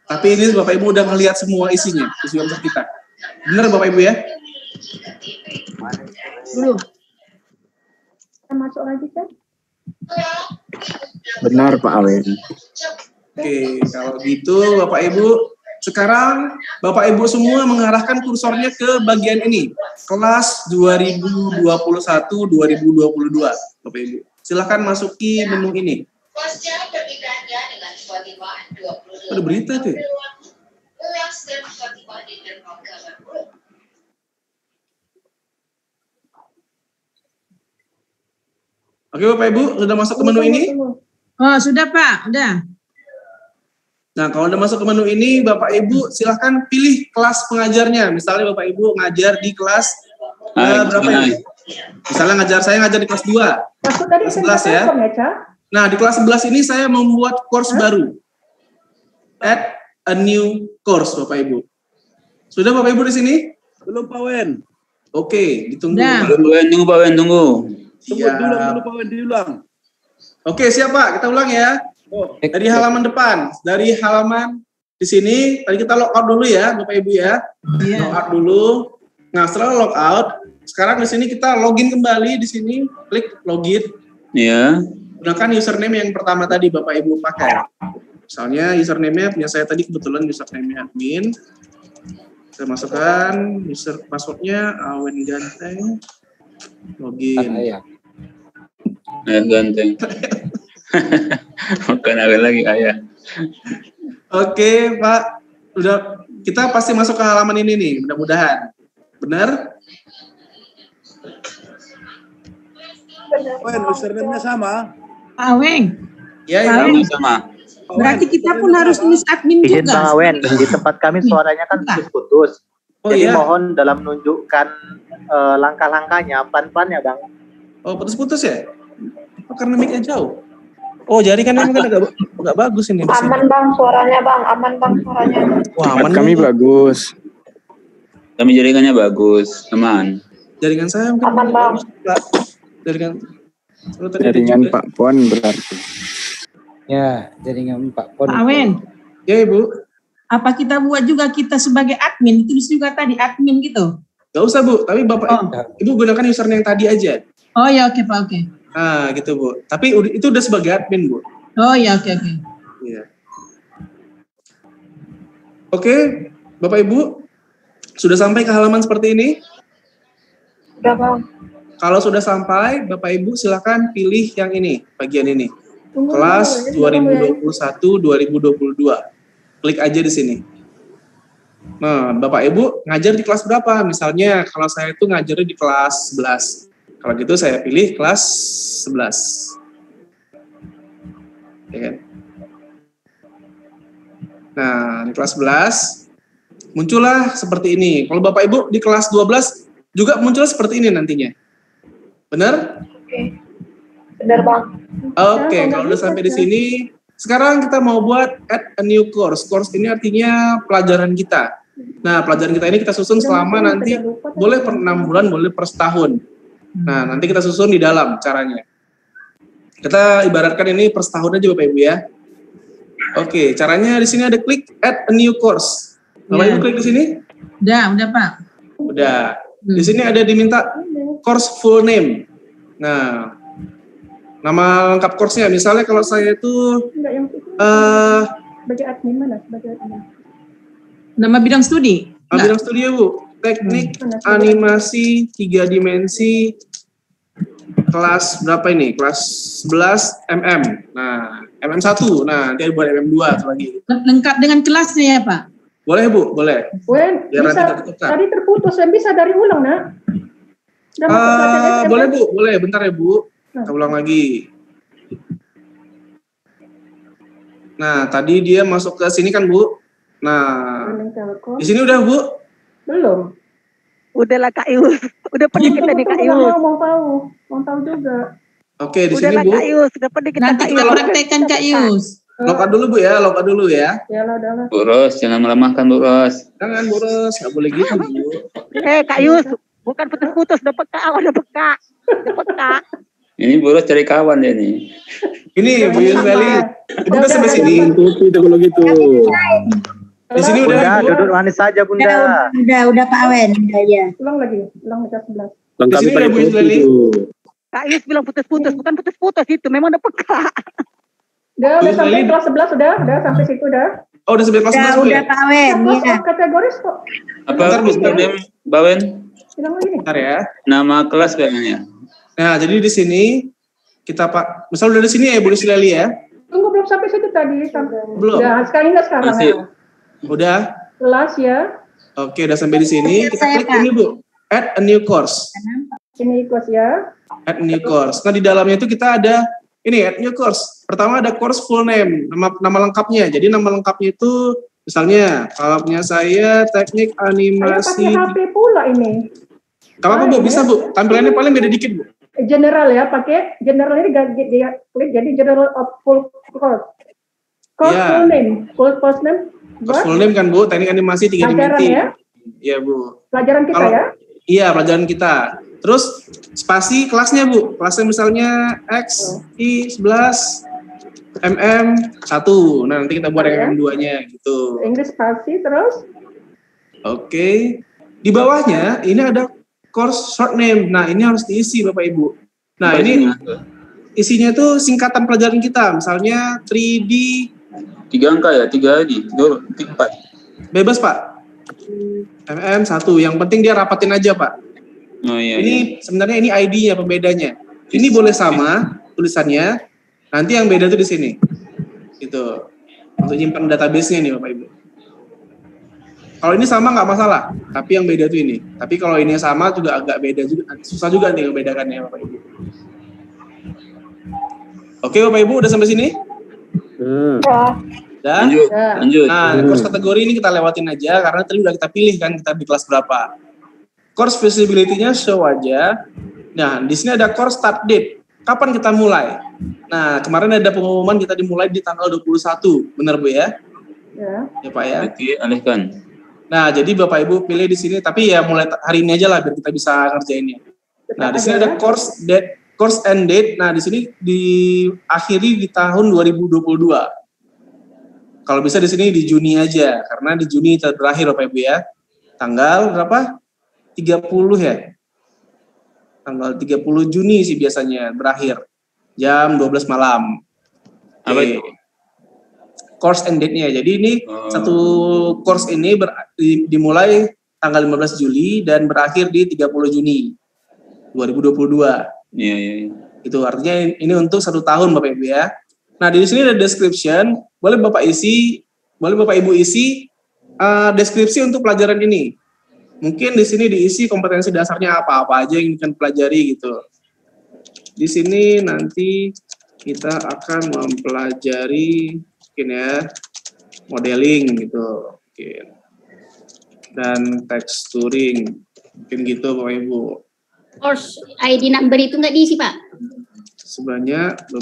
Tapi ini Bapak Ibu udah ngelihat semua isinya, isi website kita. Benar Bapak Ibu ya?
Belum. Kita masuk lagi kan?
Benar Pak Awen.
Oke, kalau gitu Bapak Ibu, sekarang Bapak Ibu semua mengarahkan kursornya ke bagian ini, kelas 2021-2022. Bapak Ibu, silahkan masuki menu ini. Ada berita tuh. Oke Bapak Ibu, sudah masuk ke menu ini?
Oh, sudah Pak, udah.
Nah, kalau udah masuk ke menu ini, Bapak Ibu silahkan pilih kelas pengajarnya. Misalnya Bapak Ibu ngajar di kelas berapa ini? Misalnya saya ngajar di kelas 2. Kelas 11 ya. Nah, di kelas 11 ini saya membuat course baru. Add a new course, Bapak Ibu. Sudah Bapak Ibu di sini?
Belum Pak Wen.
Oke, ditunggu.
Tunggu Pak Wen, tunggu.
Diulang Pak Wen, diulang.
Oke, siap Pak. Kita ulang ya. Dari halaman depan, dari halaman di sini, tadi kita logout dulu ya, Bapak Ibu ya. Logout dulu. Nah, setelah logout, sekarang di sini kita login kembali di sini, klik login.
Iya.
Gunakan username yang pertama tadi Bapak Ibu pakai. Misalnya username-nya punya saya tadi kebetulan username-nya admin. Saya masukkan password-nya Awen Ganteng. Login.
Awen Ganteng. Bukan Awen lagi ayah.
Oke Pak, udah kita pasti masuk ke halaman ini nih, mudah-mudahan. Benar?
Wen, username-nya sama.
Aweng.
Ya,
sama.
Berarti kita pun harus tulis admin juga.
Izin Bang Awen, di tempat kami suaranya kan putus-putus. Jadi mohon dalam menunjukkan langkah-langkahnya pelan-pelan ya Bang.
Oh, putus-putus ya? Oh, karena mic-nya jauh. Oh, jaringan memang agak bagus ini.
Aman Bang suaranya Bang, aman Bang suaranya.
Wah, aman
kami bagus. Kami jaringannya bagus, aman.
Jaringan saya mungkin
aman Bang.
Jaringan Pak Pon berarti.
Ya, jaringan Pak Pon.
Pak Awen.
Ya Ibu.
Apa kita buat juga kita sebagai admin, tulis juga tadi admin gitu?
Gak usah Bu, tapi Bapak Ibu gunakan username yang tadi aja.
Oh ya oke Pak, oke.
Nah gitu Bu, tapi itu udah sebagai admin Bu.
Oh ya oke.
Iya. Oke, Bapak Ibu, sudah sampai ke halaman seperti ini?
Sudah Bang.
Kalau sudah sampai, Bapak Ibu silakan pilih yang ini, bagian ini. Kelas 2021-2022. Klik aja di sini. Nah, Bapak Ibu ngajar di kelas berapa? Misalnya kalau saya itu ngajarnya di kelas 11. Kalau gitu saya pilih kelas 11. Ya kan? Nah, di kelas 11 muncullah seperti ini. Kalau Bapak Ibu di kelas 12 juga muncul seperti ini nantinya. Benar?
Oke. Benar Bang.
Oke, kalau udah sampai di sini, sekarang kita mau buat add a new course. Course ini artinya pelajaran kita. Nah, pelajaran kita ini kita susun selama nanti boleh per 6 bulan, boleh per setahun. Nah, nanti kita susun di dalam caranya. Kita ibaratkan ini per setahun aja Bapak Ibu ya. Oke, caranya di sini ada klik add a new course. Bapak Ibu klik di sini?
Udah Pak.
Udah. Di sini ada diminta course full name. Nah, nama lengkap course-nya, misalnya kalau saya itu
sebagai admin mana? Sebagai admin.
Nama bidang studi?
Bidang studi ya Bu, teknik animasi 3 dimensi kelas berapa ini? Kelas 11 MM. Nah, MM1. Nah, nanti buat MM2 lagi.
Lengkap dengan kelasnya ya Pak?
Boleh Bu, boleh.
Wen, bisa, tadi terputus, bisa dari ulang nak?
Boleh Bu, boleh. Bentar ya Bu. Kita ulang lagi. Nah, tadi dia masuk ke sini kan Bu. Nah, di sini udah Bu?
Belum.
Udahlah Kak Ius. Udah pergi kita nih Kak Ius.
Mau tahu juga.
Oke, di sini Bu.
Kak Ius, udah pergi kita.
Nanti kita praktekkan Kak Ius.
Lokat dulu Bu ya, lokat dulu ya.
Yalah.
Bu Ros, jangan melemahkan Bu Ros.
Jangan Bu Ros, nggak boleh gitu Bu.
Kak Ius, bukan putus-putus, udah peka.
Ini Bu Ros cari kawan dia nih.
Ini Bu Yusmeli. Ibu udah sampai sini.
Itu kalau gitu.
Di sini udah
Bunda, duduk manis saja Bunda.
Udah Pak Awen, udah ya.
Ulang lagi, ulang kelas 11.
Di sini ada Bu Islali.
Kak Iis bilang putus-putus, bukan putus-putus itu, memang udah peka.
Udah sampai kelas 11 udah sampai situ udah.
Oh, udah sampai kelas 11 Bu ya?
Kelas kategoris kok.
Apa Bawen?
Bentar ya.
Nama kelas kayaknya.
Nah, jadi di sini kita Pak, misal udah di sini ya Bu Islali ya?
Tunggu belum sampai situ tadi.
Belum.
Udah, sekarang
Masih.
ya.
Udah.
Kelas ya.
Oke, udah sampai di sini. Kita klik ini Bu, add a new course.
Ini course ya.
Add new course. Nah, di dalamnya itu kita ada ini add new course. Pertama ada course full name, nama lengkapnya. Jadi nama lengkapnya itu misalnya kalau punya saya teknik animasi.
Pakai HP pula ini.
Gak apa-apa Bu, bisa Bu. Tampilannya paling beda dikit Bu.
General ya, pakai general ini dia klik jadi general of full course. Course full name, course name.
Course full name kan Bu, teknik animasi 3 dimensi.
Ya?
Iya Bu.
Pelajaran kita ya?
Iya, pelajaran kita. Terus spasi kelasnya Bu. Kelasnya misalnya X, I 11, MM 1. Nah, nanti kita buat MM 2-nya gitu.
Inggris spasi terus.
Oke. Di bawahnya ini ada course short name. Nah, ini harus diisi Bapak Ibu. Nah, ini isinya itu singkatan pelajaran kita. Misalnya 3D
3 angka ya, 3 ID, 4.
Bebas Pak. MM 1. Yang penting dia rapatin aja Pak.
Oh iya.
Ini sebenarnya ini ID-nya pembedanya. Ini boleh sama tulisannya. Nanti yang beda tuh di sini. Gitu. Untuk nyimpan database-nya nih Bapak Ibu. Kalau ini sama nggak masalah, tapi yang beda tuh ini. Tapi kalau ini sama juga agak beda juga, susah juga nih membedakannya Bapak Ibu. Oke Bapak Ibu udah sampai sini? Udah.
Lanjut.
Nah, course kategori ini kita lewatin aja karena tadi udah kita pilih kan kita di kelas berapa. Course visibility-nya show aja. Nah, di sini ada course start date. Kapan kita mulai? Nah, kemarin ada pengumuman kita dimulai di tanggal 21. Benar Bu ya? Ya Pak ya.
Oke, alihkan.
Nah, jadi Bapak Ibu pilih di sini tapi ya mulai hari ini aja lah biar kita bisa ngerjainnya. Nah, di sini ada course date, course end date. Nah, di sini diakhiri di tahun 2022. Kalau bisa di sini di Juni aja karena di Juni terakhir Bapak Ibu ya. Tanggal berapa? 30 ya. Tanggal 30 Juni sih biasanya berakhir. Jam 12 malam. Apa itu? Course end date-nya. Jadi ini satu course ini dimulai tanggal 15 Juli dan berakhir di 30 Juni 2022.
Iya.
Itu artinya ini untuk 1 tahun Bapak Ibu ya. Nah, di sini ada description, boleh Bapak Ibu isi deskripsi untuk pelajaran ini. Mungkin di sini diisi kompetensi dasarnya apa aja yang akan pelajari gitu. Di sini nanti kita akan mempelajari mungkin ya modeling gitu, mungkin. Dan texturing, mungkin gitu Bapak Ibu.
Course ID number itu nggak diisi Pak?
Sebanyak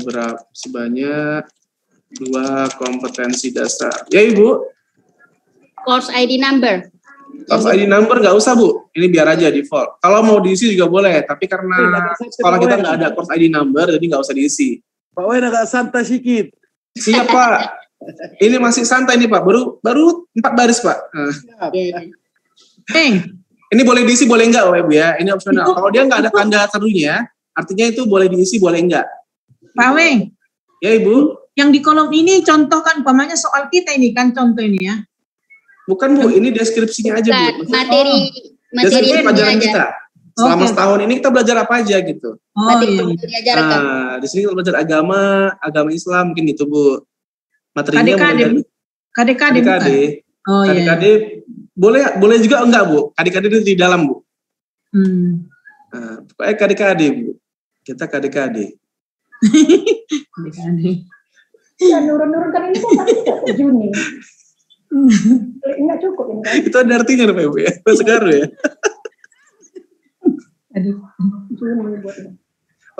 2 kompetensi dasar. Ya Ibu.
Course ID number.
Course ID number nggak usah Bu, ini biar aja default. Kalau mau diisi juga boleh, tapi karena sekolah kita nggak ada course ID number, jadi nggak usah diisi.
Pak Wen agak santai sedikit.
Siap Pak. Ini masih santai nih Pak, baru 4 baris Pak. Ini boleh diisi boleh enggak Bapak Ibu ya, ini opsional. Kalau dia nggak ada tanda serunya, artinya itu boleh diisi boleh enggak.
Pak Weng.
Ya Ibu.
Yang di kolom ini contohkan umpamanya soal kita ini kan contoh ini ya.
Bukan Bu, ini deskripsinya aja Bu.
Materi
pelajaran kita. Selama setahun ini kita belajar apa aja gitu.
Materi diajarkan.
Nah, di sini kita belajar agama Islam mungkin gitu Bu. Materinya KDKD.
Oh iya.
KDKD boleh juga enggak Bu? KDKD itu di dalam Bu. Nah, pokoknya KDKD Bu. Kita KDKD.
Ya nurun-nurunkan ini kan tapi Juni. Enggak cukup ini kan.
Itu ada artinya Bapak Ibu ya. Sekarang ya.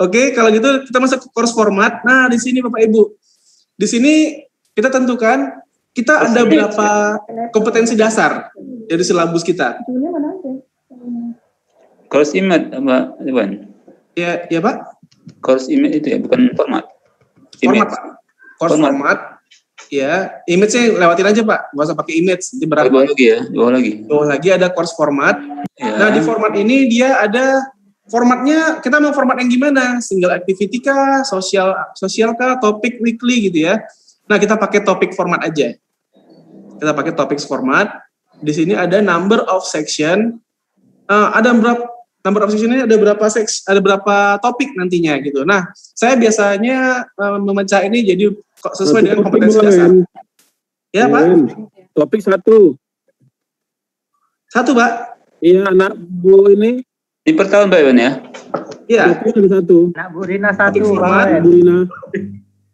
Oke, kalau gitu kita masuk ke course format. Nah, di sini Bapak Ibu. Di sini kita tentukan kita ada berapa kompetensi dasar dari silabus kita.
Course image apa, Iwan?
Ya Pak.
Course image itu ya, bukan format.
Format Pak. Course format. Ya, image-nya lewatin aja Pak, nggak usah pakai image. Nanti
bawah lagi ya, bawah lagi
ada course format. Ya. Nah, di format ini dia ada formatnya kita mau format yang gimana? Single activity kah, sosial kah, topik weekly gitu ya. Nah, kita pakai topik format aja. Kita pakai topik format. Di sini ada number of section. Ada berapa number of section ini, ada berapa topik nantinya gitu. Nah, saya biasanya memecah ini jadi sesuai dengan kompetensi dasar. Ya, Pak?
Topik 1.
1, Pak.
Iya, anak Bu ini.
Di per tahun, Pak Iwan ya?
Iya.
Topik ada 1.
Nak Bu Rina 1.
Bu Rina.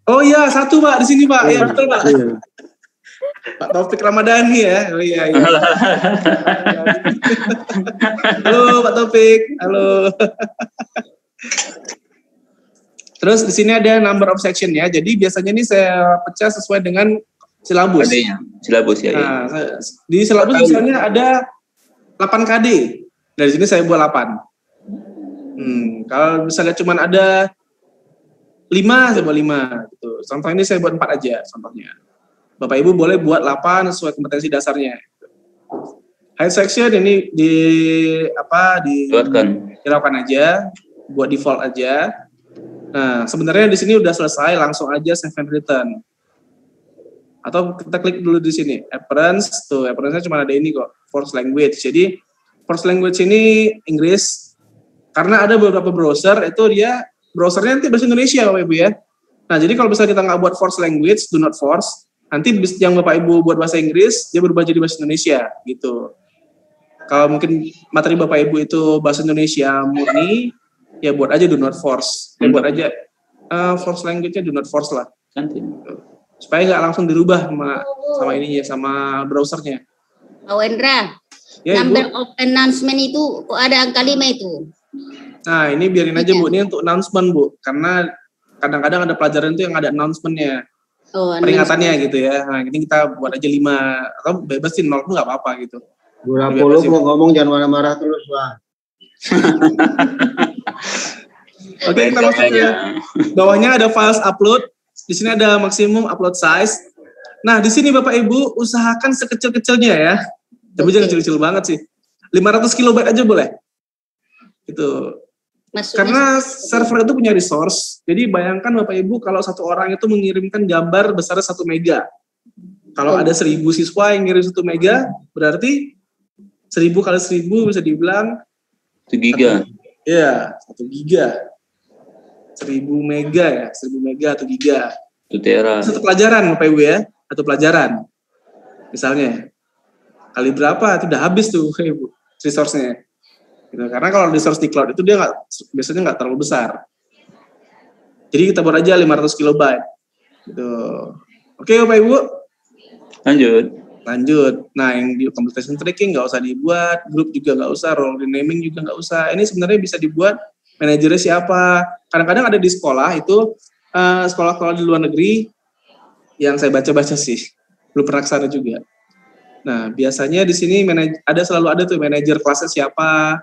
Oh iya, 1, Pak, di sini, Pak. Iya, betul, Pak.
Iya.
Pak Taufik Ramadhani ya. Oh iya. Halo Pak Taufik. Halo. Terus di sini ada number of section ya. Jadi biasanya ini saya pecah sesuai dengan silabus.
Silabus ya.
Nah, di silabus misalnya ada 8 KD. Dari sini saya buat 8. Kalau misalnya cuma ada 5, saya buat 5 gitu. Contoh ini saya buat 4 aja contohnya. Bapak Ibu boleh buat 8 sesuai kompetensi dasarnya. High section ini dilakukan aja, buat default aja. Nah, sebenarnya di sini udah selesai, langsung aja save and return. Atau kita klik dulu di sini, appearance, tuh appearance-nya cuma ada ini kok, force language. Jadi force language ini Inggris, karena ada beberapa browser itu dia browsernya nanti bahasa Indonesia Bapak Ibu ya. Nah, jadi kalau misalnya kita nggak buat force language, do not force, nanti yang Bapak Ibu buat bahasa Inggris, dia berubah jadi bahasa Indonesia, gitu. Kalau mungkin materi Bapak Ibu itu bahasa Indonesia murni, ya buat aja do not force. Ya buat aja force language-nya do not force lah. Supaya nggak langsung dirubah sama ininya, sama browsernya.
Pak Wendra,
ya,
number of announcement itu kok ada angka 5 itu?
Nah, ini biarin aja Bu, ini untuk announcement Bu. Karena kadang-kadang ada pelajaran itu yang ada announcement-nya. Peringatannya gitu ya. Nah, ini kita buat aja 5 atau bebas sih 0 pun nggak apa-apa gitu.
Bu Rapolo mau ngomong jangan marah-marah terus, Pak.
Oke, kita masuk ke bawahnya ada files upload. Di sini ada maksimum upload size. Nah, di sini Bapak Ibu usahakan sekecil-kecilnya ya. Tapi jangan kecil-kecil banget sih. 500 kilobyte aja boleh. Itu. Karena server itu punya resource, jadi bayangkan Bapak Ibu kalau satu orang itu mengirimkan gambar besar 1 mega. Kalau ada 1000 siswa yang ngirim 1 mega, berarti 1000 kali 1000 bisa dibilang
1 giga.
Iya, 1 giga. 1000 mega ya, 1000 mega 1 giga.
1 tera.
Satu pelajaran Bapak Ibu ya, satu pelajaran. Misalnya, kali berapa, itu udah habis tuh Bapak Ibu, resource-nya. Gitu. Karena kalau resource di cloud itu dia biasanya nggak terlalu besar. Jadi kita buat aja 500 kilobyte. Gitu. Oke Bapak Ibu? Lanjut. Nah, yang di competition tracking nggak usah dibuat, grup juga nggak usah, role renaming juga nggak usah. Ini sebenarnya bisa dibuat manajernya siapa. Kadang-kadang ada di sekolah itu, sekolah-sekolah di luar negeri, yang saya baca-baca sih, belum pernah kesana juga. Nah, biasanya di sini selalu ada tuh manajer kelasnya siapa,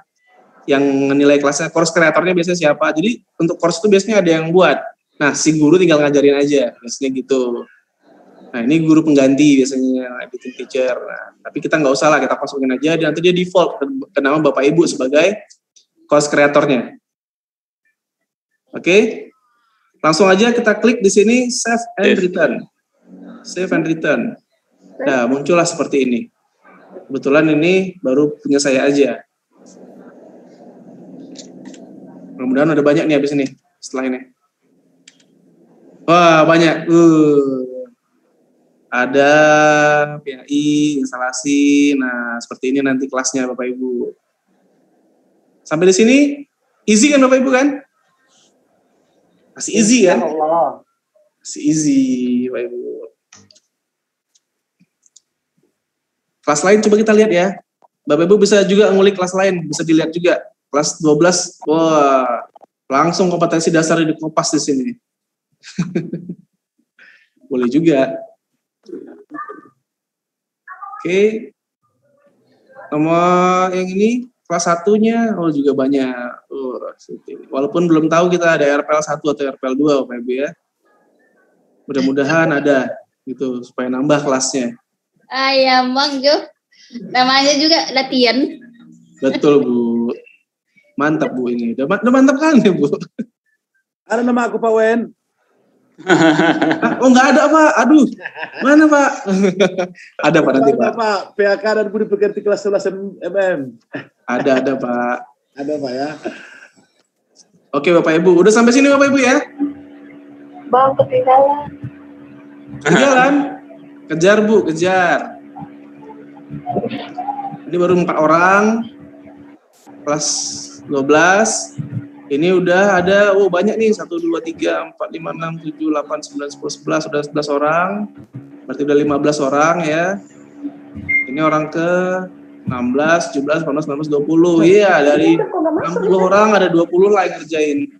yang menilai kelasnya, course kreatornya biasanya siapa. Jadi untuk course itu biasanya ada yang buat. Nah, si guru tinggal ngajarin aja, biasanya gitu. Nah, ini guru pengganti biasanya, editing teacher. Nah, tapi kita nggak usah lah, kita masukin aja, dan nanti dia default ke nama Bapak Ibu sebagai course kreatornya. Oke? Langsung aja kita klik di sini, save and return. Save and return. Nah, muncullah seperti ini. Kebetulan ini baru punya saya aja. Mudah-mudahan ada banyak nih habis ini, setelah ini. Wah, banyak. Ada PAI, instalasi. Nah, seperti ini nanti kelasnya Bapak Ibu. Sampai di sini, easy kan Bapak Ibu kan? Masih easy kan? Masih easy Bapak Ibu. Kelas lain coba kita lihat ya. Bapak Ibu bisa juga ngulik kelas lain, bisa dilihat juga. Kelas 12, wah, langsung kompetensi dasar dikupas di sini. Boleh juga. Oke. Nomor yang ini, kelas 1-nya, oh juga banyak. Walaupun belum tahu kita ada RPL 1 atau RPL 2, Bapak Ibu ya. Mudah-mudahan ada, gitu, supaya nambah kelasnya.
Ya, Bang Jo. Namanya juga latihan.
Betul, Bu. Mantap Bu ini. Udah mantap kan ya Bu?
Ada nama aku Pak Wen.
Oh nggak ada Pak. Aduh. Mana Pak? Ada Pak nanti Pak.
Pak, PAK dan Budi Pekerti kelas 11 MM.
Ada Pak.
Ada Pak ya.
Oke Bapak Ibu. Udah sampai sini Bapak Ibu ya?
Bang, ketinggalan.
Ketinggalan? Kejar Bu, kejar. Ini baru 4 orang. Kelas 12. Ini udah ada, banyak nih, 1, 2, 3, 4, 5, 6, 7, 8, 9, 10, 11, sudah 11 orang. Berarti udah 15 orang ya. Ini orang ke 16, 17, 18, 19, 20. Iya, dari 60 orang ada 20 lah yang ngerjain.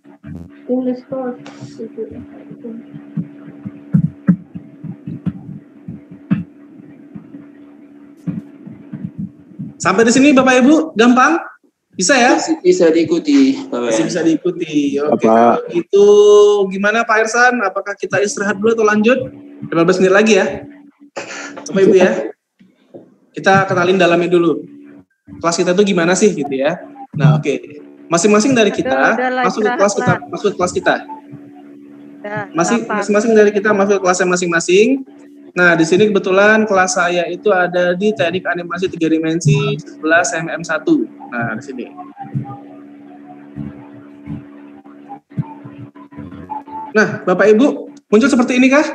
English course.
Sampai di sini Bapak Ibu, gampang? Bisa ya?
Bisa diikuti.
Masih bisa diikuti. Oke, kalau gitu gimana Pak Ersan? Apakah kita istirahat dulu atau lanjut? 15 menit lagi ya. Bapak Ibu ya. Kita kenalin dalamnya dulu. Kelas kita tuh gimana sih gitu ya. Nah, oke. Masing-masing dari kita masuk ke kelas kita. Masing-masing dari kita masuk ke kelasnya masing-masing. Nah, di sini kebetulan kelas saya itu ada di teknik animasi 3 dimensi 11 MM1. Nah, di sini. Nah, Bapak Ibu, muncul seperti ini kah?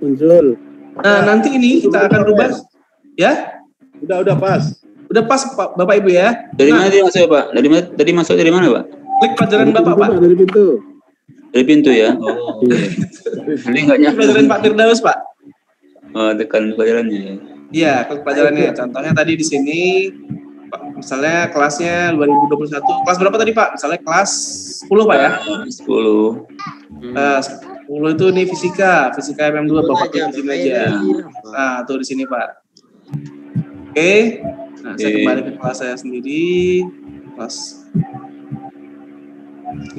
Muncul.
Nah, nanti ini kita akan rubah. Ya?
Udah pas.
Udah pas Bapak Ibu ya.
Dari mana dia masuk Pak? Tadi masuk dari mana Pak?
Klik pelajaran Bapak Pak.
Dari pintu.
Dari pintu ya. Oh. Ini nggak nyampe.
Pelajaran Pak Firdaus Pak.
Oh, tekan pelajarannya.
Iya, klik pelajarannya. Contohnya tadi di sini, misalnya kelasnya 2021. Kelas berapa tadi Pak? Misalnya kelas 10 Pak ya? 10. 10 itu nih fisika MM2 Bapak klik di sini aja. Nah, tuh di sini Pak. Oke. Nah, saya kembali ke kelas saya sendiri. Kelas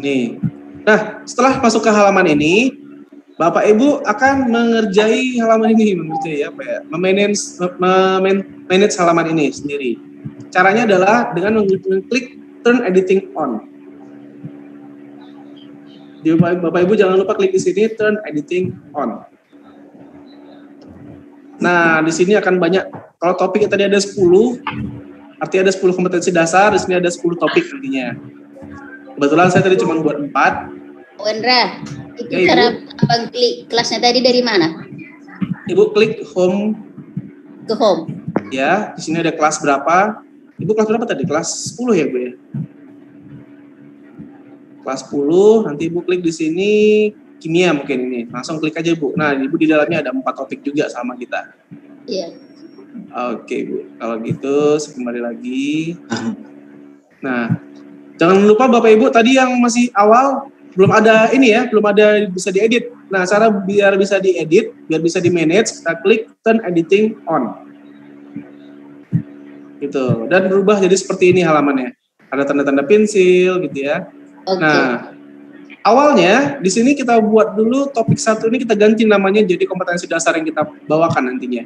ini. Nah, setelah masuk ke halaman ini, Bapak Ibu akan mengerjai halaman ini, memanage halaman ini sendiri. Caranya adalah dengan mengklik turn editing on. Jadi Bapak Ibu jangan lupa klik di sini turn editing on. Nah, di sini akan banyak. Kalau topik tadi ada 10, artinya ada 10 kompetensi dasar, di sini ada 10 topik nantinya. Kebetulan saya tadi cuma buat 4.
Wendra, itu cara Abang klik kelasnya tadi dari mana?
Ibu klik home.
Ke home.
Ya, di sini ada kelas berapa. Ibu kelas berapa tadi? Kelas 10 ya Bu ya? Kelas 10, nanti Ibu klik di sini kimia mungkin ini. Langsung klik aja Bu. Nah, Ibu di dalamnya ada 4 topik juga sama kita.
Iya.
Oke Bu, kalau gitu saya kembali lagi. Nah, jangan lupa Bapak Ibu tadi yang masih awal belum ada ini ya, belum ada bisa diedit. Nah, cara biar bisa diedit, biar bisa di manage, kita klik turn editing on. Gitu. Dan berubah jadi seperti ini halamannya. Ada tanda-tanda pensil gitu ya. Okay. Nah, awalnya di sini kita buat dulu topik 1 ini kita ganti namanya jadi kompetensi dasar yang kita bawakan nantinya.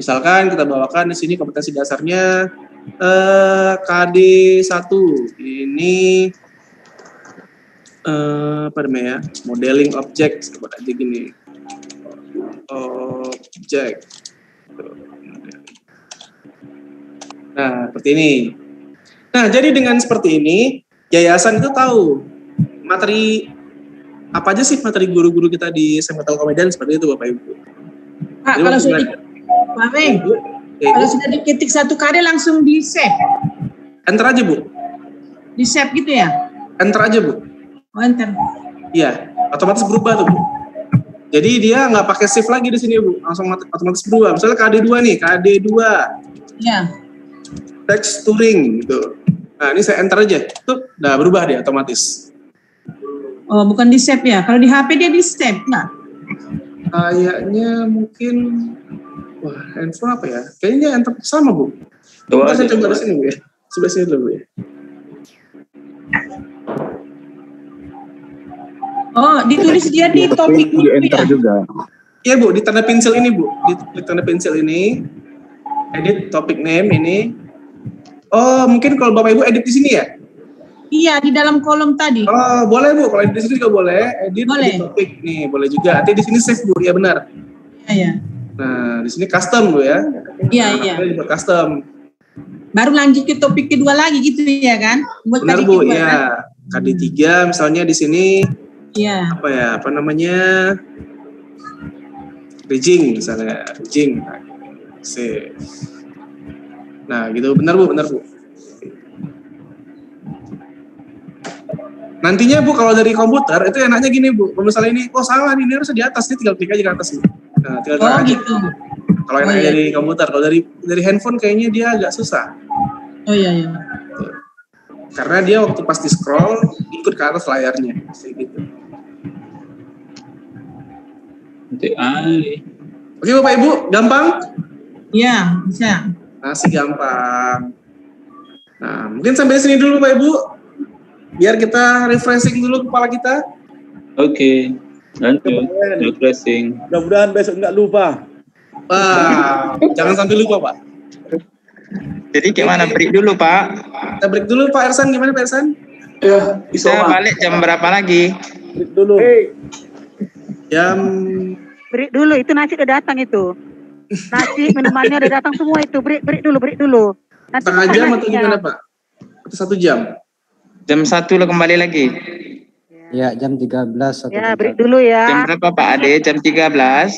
Misalkan kita bawakan di sini kompetensi dasarnya KD 1. Ini apa namanya? Modeling object, buat aja gini. Object. Nah, seperti ini. Nah, jadi dengan seperti ini, yayasan itu tahu materi apa aja sih materi guru-guru kita di SMK Telkom seperti itu Bapak Ibu.
Pak, kalau sudah Pak Weng, kalau sudah diketik 1 kali langsung di save.
Enter aja Bu.
Di save gitu ya?
Enter aja Bu.
Oh, enter.
Iya, otomatis berubah tuh Bu. Jadi dia nggak pakai save lagi di sini Bu, langsung otomatis berubah. Misalnya KD2 nih, KD2.
Iya.
Texturing gitu. Nah, ini saya enter aja. Tuh, udah berubah dia otomatis.
Oh, bukan di save ya? Kalau di HP dia di save nggak?
Kayaknya mungkin, wah handphone apa ya? Kayaknya enter sama Bu. Coba saya coba di sini Bu ya. Sebelah sini dulu Bu ya.
Oh, ditulis dia di topik
di enter ya? Juga.
Iya Bu, di tanda pensil ini Bu. Di tanda pensil ini, edit topic name ini. Oh, mungkin kalau Bapak Ibu edit di sini ya?
Iya, di dalam kolom tadi.
Oh, boleh Bu. Kalau di sini juga boleh. Edit topik nih, boleh juga. Nanti di sini save Bu, ya benar.
Iya.
Nah, di sini custom Bu ya.
Iya.
Juga custom.
Baru lanjut ke topik kedua lagi gitu ya kan? Buat
Benar
KD
Bu,
kedua,
ya.
kan?
KD3 misalnya di sini.
Iya.
Apa namanya? Bridging misalnya, bridging. Save. Nah, gitu. Benar Bu. Nantinya Bu, kalau dari komputer itu enaknya gini Bu. Kalau misalnya ini, salah nih, ini harusnya di atas, ini tinggal klik aja ke atas. Nah, tinggal klik aja.
Gitu.
Kalau enaknya dari komputer, kalau dari handphone kayaknya dia agak susah.
Oh iya.
Karena dia waktu pas di scroll ikut ke atas layarnya, gitu. Oke Bapak Ibu, gampang?
Iya, bisa.
Masih gampang. Nah, mungkin sampai sini dulu Bapak Ibu. Biar kita refreshing dulu kepala kita.
Oke. Lanjut. Refreshing.
Mudah-mudahan besok nggak lupa.
Wah, jangan sampai lupa Pak.
Jadi gimana, break dulu Pak?
Kita break dulu Pak Ersan, gimana Pak Ersan?
Ya,
bisa balik jam berapa lagi?
Break dulu.
Jam
break dulu, itu nasi udah datang itu. Nasi, minumannya udah datang semua itu. Break dulu. Nanti
setengah jam atau gimana Pak? Atau 1 jam?
Jam 1 lo kembali lagi?
Ya, jam 13.
Ya, break dulu ya.
Jam berapa Pak Ade? Jam 13?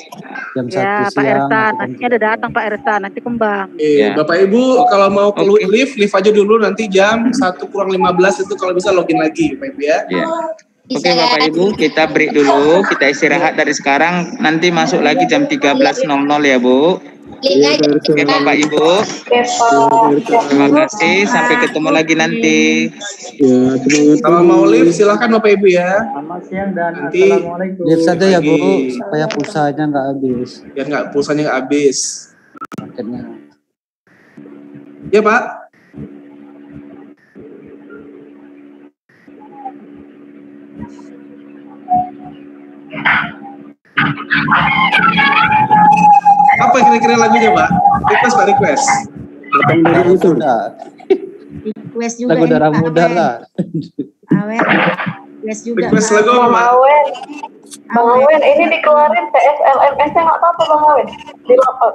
Jam 1
ya,
siang.
Pak Ersan, nasinya udah datang Pak Ersan, nanti kembang.
Ya. Bapak Ibu kalau mau keluar live aja dulu, nanti jam 1:15 itu kalau bisa login lagi Bapak Ibu ya.
Oke Bapak Ibu, kita break dulu, kita istirahat dari sekarang, nanti masuk lagi jam 13.00 ya Bu. Oke Bapak Ibu, terima kasih, sampai ketemu lagi nanti.
Kalau mau live silahkan Bapak Ibu ya.
Selamat siang dan
nanti
assalamualaikum.
Live saja ya Bu, supaya pulsanya nggak habis.
Biar pulsanya nggak habis.
Akhirnya.
Ya Pak. Apa kira-kira lagunya Pak? Request.
Request juga.
Lagu darah muda lah.
Awen. Request juga.
Request lagu apa Pak?
Bang Awen, ini dikeluarin TSLMS-nya nggak apa-apa Bang Awen? Di laptop.